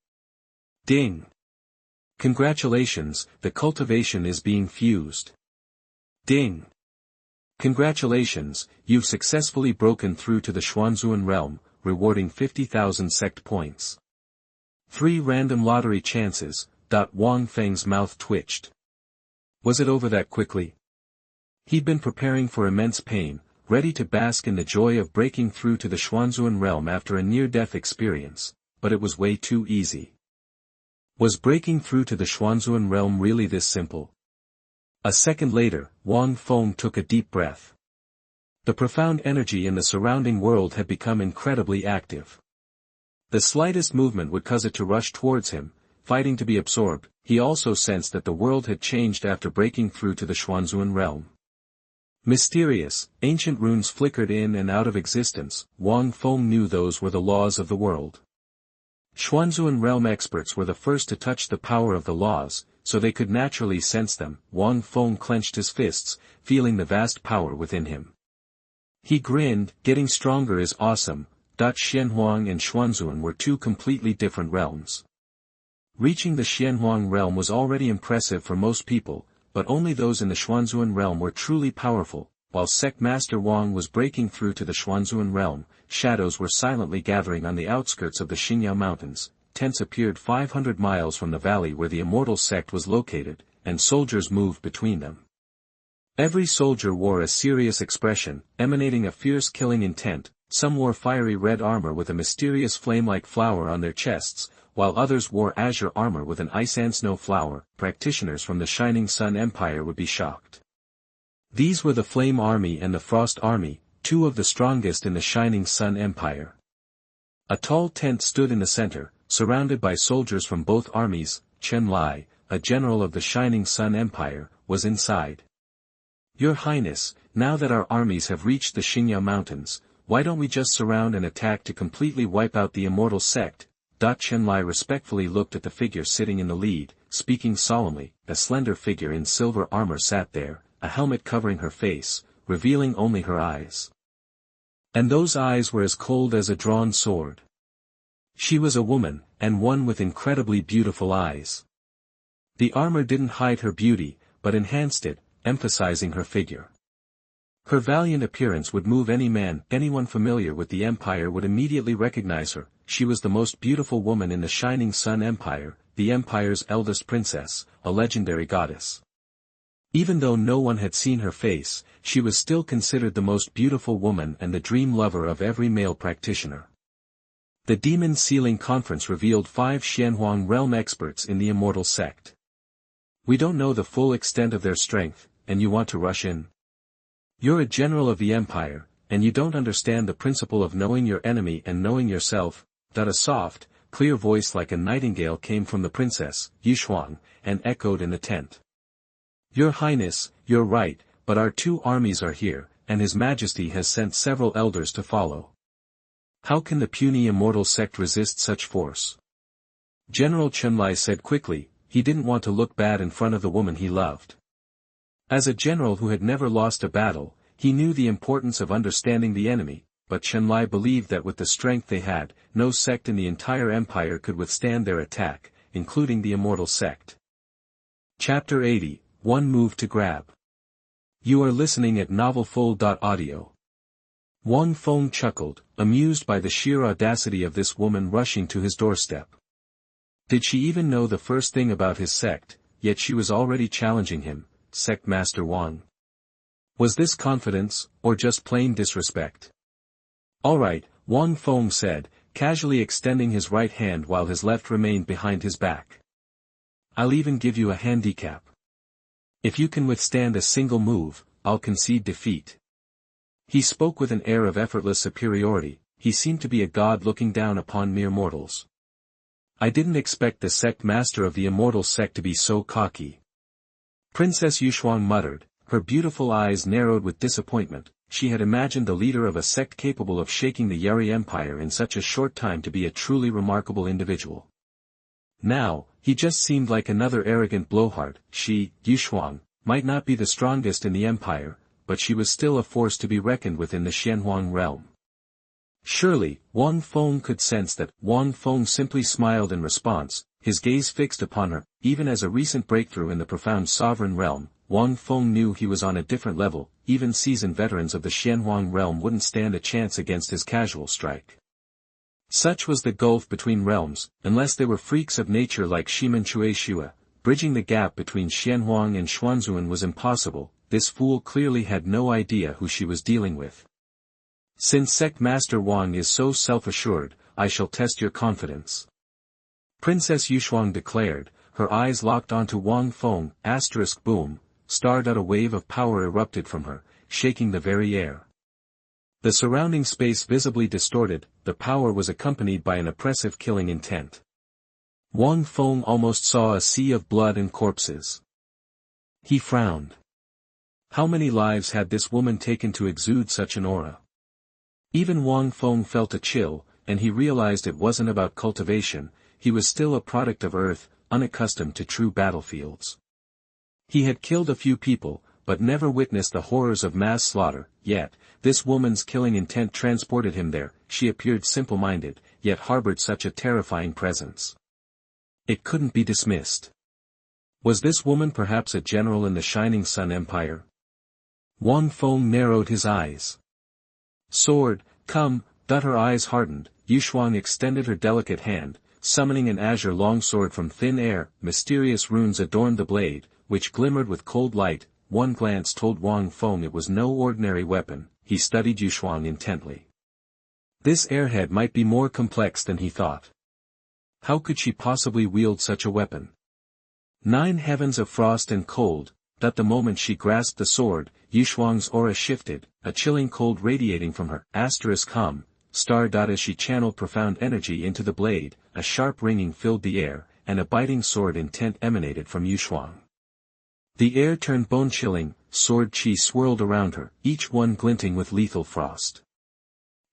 Ding! Congratulations, the cultivation is being fused. Ding! Congratulations, you've successfully broken through to the Xuanhuan realm, rewarding 50,000 sect points. 3 random lottery chances. Wang Feng's mouth twitched. Was it over that quickly? He'd been preparing for immense pain, ready to bask in the joy of breaking through to the Xuanhuan realm after a near-death experience, but it was way too easy. Was breaking through to the Xuanhuan realm really this simple? A second later, Wang Feng took a deep breath. The profound energy in the surrounding world had become incredibly active. The slightest movement would cause it to rush towards him, fighting to be absorbed. He also sensed that the world had changed after breaking through to the Xuanhuan realm. Mysterious, ancient runes flickered in and out of existence. Wang Feng knew those were the laws of the world. Xuanhuan realm experts were the first to touch the power of the laws, so they could naturally sense them. Wang Feng clenched his fists, feeling the vast power within him. He grinned, getting stronger is awesome. Xuanhuan and Xuanhuan were 2 completely different realms. Reaching the Xuanhuan realm was already impressive for most people, but only those in the Xuanhuan realm were truly powerful. While Sect Master Wang was breaking through to the Xuanhuan realm, shadows were silently gathering on the outskirts of the Xingyao Mountains. Tents appeared 500 miles from the valley where the Immortal Sect was located, and soldiers moved between them. Every soldier wore a serious expression, emanating a fierce killing intent. Some wore fiery red armor with a mysterious flame-like flower on their chests, while others wore azure armor with an ice and snow flower. Practitioners from the Shining Sun Empire would be shocked. These were the Flame Army and the Frost Army, 2 of the strongest in the Shining Sun Empire. A tall tent stood in the center, surrounded by soldiers from both armies. Chen Lai, a general of the Shining Sun Empire, was inside. Your Highness, now that our armies have reached the Xingyao Mountains, why don't we just surround and attack to completely wipe out the Immortal Sect? Chenlai respectfully looked at the figure sitting in the lead, speaking solemnly. A slender figure in silver armor sat there, a helmet covering her face, revealing only her eyes. And those eyes were as cold as a drawn sword. She was a woman, and one with incredibly beautiful eyes. The armor didn't hide her beauty, but enhanced it, emphasizing her figure. Her valiant appearance would move any man. Anyone familiar with the Empire would immediately recognize her. She was the most beautiful woman in the Shining Sun Empire, the Empire's eldest princess, a legendary goddess. Even though no one had seen her face, she was still considered the most beautiful woman and the dream lover of every male practitioner. The Demon Sealing Conference revealed 5 Xuanhuan realm experts in the Immortal Sect. We don't know the full extent of their strength, and you want to rush in? You're a general of the Empire, and you don't understand the principle of knowing your enemy and knowing yourself. A soft, clear voice like a nightingale came from the princess, Yushuang, and echoed in the tent. Your Highness, you're right, but our 2 armies are here, and His Majesty has sent several elders to follow. How can the puny Immortal Sect resist such force? General Chenlai said quickly. He didn't want to look bad in front of the woman he loved. As a general who had never lost a battle, he knew the importance of understanding the enemy, but Chenlai believed that with the strength they had, no sect in the entire empire could withstand their attack, including the Immortal Sect. Chapter 80, One Move to Grab. You are listening at novelfull.audio. Wang Feng chuckled, amused by the sheer audacity of this woman rushing to his doorstep. Did she even know the first thing about his sect, yet she was already challenging him, Sect Master Wang? Was this confidence, or just plain disrespect? All right, Wang Feng said, casually extending his right hand while his left remained behind his back. I'll even give you a handicap. If you can withstand a single move, I'll concede defeat. He spoke with an air of effortless superiority. He seemed to be a god looking down upon mere mortals. I didn't expect the sect master of the Immortal Sect to be so cocky. Princess Yushuang muttered, her beautiful eyes narrowed with disappointment. She had imagined the leader of a sect capable of shaking the Yeri Empire in such a short time to be a truly remarkable individual. Now, he just seemed like another arrogant blowhard. She, Yushuang, might not be the strongest in the empire, but she was still a force to be reckoned with in the Xuanhuan realm. Surely, Wang Feng could sense that. Wang Feng simply smiled in response, his gaze fixed upon her. Even as a recent breakthrough in the profound sovereign realm, Wang Feng knew he was on a different level. Even seasoned veterans of the Xuanhuan realm wouldn't stand a chance against his casual strike. Such was the gulf between realms, unless they were freaks of nature like Shimen Chui Shua. Bridging the gap between Xuanhuan and Xuanhuan was impossible. This fool clearly had no idea who she was dealing with. Since Sect Master Wang is so self-assured, I shall test your confidence. Princess Yushuang declared, her eyes locked onto Wang Feng. Boom, starred out a wave of power erupted from her, shaking the very air. The surrounding space visibly distorted. The power was accompanied by an oppressive killing intent. Wang Feng almost saw a sea of blood and corpses. He frowned. How many lives had this woman taken to exude such an aura? Even Wang Feng felt a chill, and he realized it wasn't about cultivation. He was still a product of Earth, unaccustomed to true battlefields. He had killed a few people, but never witnessed the horrors of mass slaughter. Yet, this woman's killing intent transported him there. She appeared simple-minded, yet harbored such a terrifying presence. It couldn't be dismissed. Was this woman perhaps a general in the Shining Sun Empire? Wang Feng narrowed his eyes. Sword, come. Her eyes hardened. Yushuang extended her delicate hand, summoning an azure longsword from thin air. Mysterious runes adorned the blade, which glimmered with cold light. One glance told Wang Feng it was no ordinary weapon. He studied Yushuang intently. This airhead might be more complex than he thought. How could she possibly wield such a weapon? 9 heavens of frost and cold. The moment she grasped the sword, Yushuang's aura shifted, a chilling cold radiating from her. Hum, star. As she channeled profound energy into the blade, a sharp ringing filled the air, and a biting sword intent emanated from Yushuang. The air turned bone-chilling, sword chi swirled around her, each one glinting with lethal frost.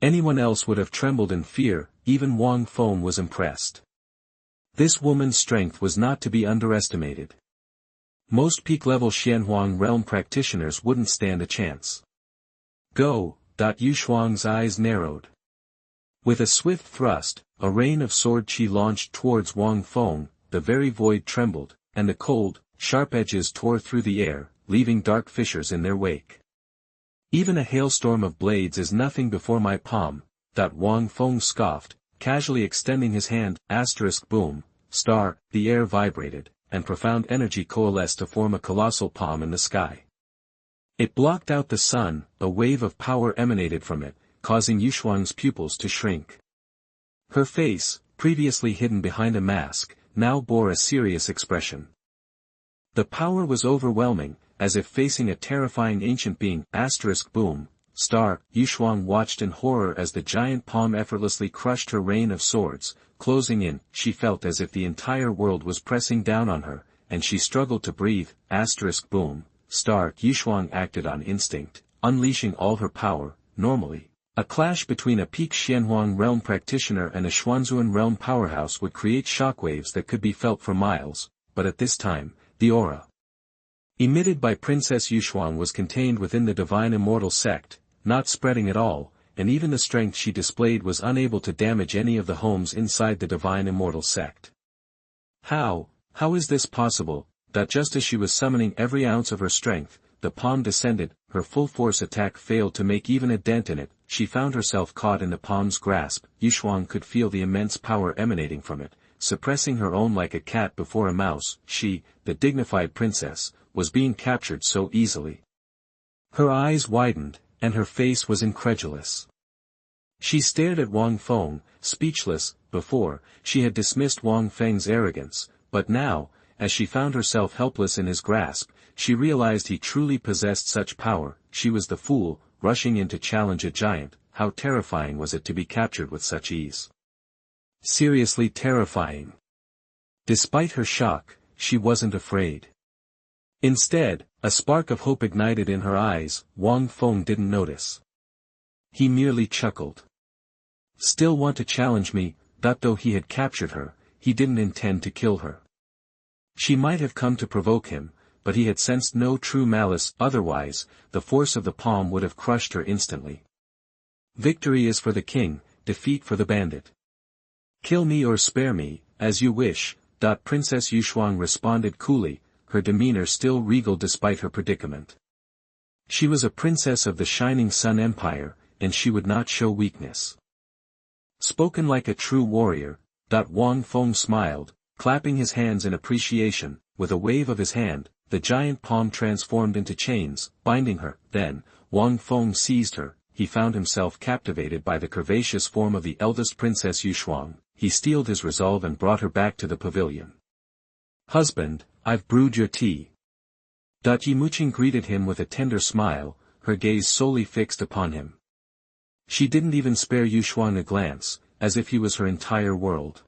Anyone else would have trembled in fear. even Wang Feng was impressed. This woman's strength was not to be underestimated. Most peak-level Xuanhuan realm practitioners wouldn't stand a chance. Go! Yushuang's eyes narrowed. With a swift thrust, a rain of sword chi launched towards Wang Feng, the very void trembled, and the cold, sharp edges tore through the air, leaving dark fissures in their wake. Even a hailstorm of blades is nothing before my palm, Wang Feng scoffed, casually extending his hand, boom, star, the air vibrated, and profound energy coalesced to form a colossal palm in the sky. It blocked out the sun, a wave of power emanated from it, causing Yushuang's pupils to shrink. Her face, previously hidden behind a mask, now bore a serious expression. The power was overwhelming, as if facing a terrifying ancient being, boom, star, Yushuang watched in horror as the giant palm effortlessly crushed her rain of swords, closing in. She felt as if the entire world was pressing down on her, and she struggled to breathe, boom, star. Yushuang acted on instinct, unleashing all her power. Normally, a clash between a peak Xianhuan realm practitioner and a Xuanhuan realm powerhouse would create shockwaves that could be felt for miles, but at this time, the aura emitted by Princess Yushuang was contained within the divine Immortal Sect, not spreading at all, and even the strength she displayed was unable to damage any of the homes inside the divine Immortal Sect. How is this possible? That just as she was summoning every ounce of her strength, the palm descended, her full force attack failed to make even a dent in it, she found herself caught in the palm's grasp. Yushuang could feel the immense power emanating from it, suppressing her own like a cat before a mouse. She, the dignified princess, was being captured so easily. Her eyes widened, and her face was incredulous. She stared at Wang Feng, speechless. Before, she had dismissed Wang Feng's arrogance, but now, as she found herself helpless in his grasp, she realized he truly possessed such power. She was the fool, rushing in to challenge a giant. How terrifying was it to be captured with such ease? Seriously terrifying. Despite her shock, she wasn't afraid. Instead, a spark of hope ignited in her eyes. Wang Feng didn't notice. He merely chuckled. Still want to challenge me? Though he had captured her, he didn't intend to kill her. She might have come to provoke him, but he had sensed no true malice. Otherwise, the force of the palm would have crushed her instantly. Victory is for the king, defeat for the bandit. Kill me or spare me, as you wish. Princess Yushuang responded coolly, her demeanor still regal despite her predicament. She was a princess of the Shining Sun Empire, and she would not show weakness. Spoken like a true warrior. Wang Feng smiled, clapping his hands in appreciation. With a wave of his hand, the giant palm transformed into chains, binding her. Then, Wang Feng seized her. He found himself captivated by the curvaceous form of the eldest Princess Yushuang. He steeled his resolve and brought her back to the pavilion. Husband, I've brewed your tea. Yimuching greeted him with a tender smile, her gaze solely fixed upon him. She didn't even spare Yushuang a glance, as if he was her entire world.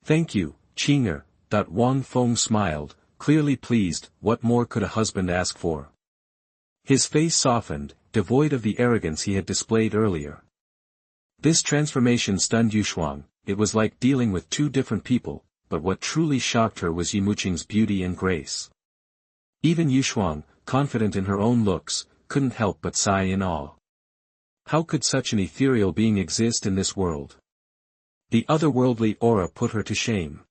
Thank you, Qinger. Wang Feng smiled, clearly pleased. What more could a husband ask for? His face softened, devoid of the arrogance he had displayed earlier. This transformation stunned Yushuang. It was like dealing with two different people, but what truly shocked her was Yimuching's beauty and grace. Even Yushuang, confident in her own looks, couldn't help but sigh in awe. How could such an ethereal being exist in this world? The otherworldly aura put her to shame.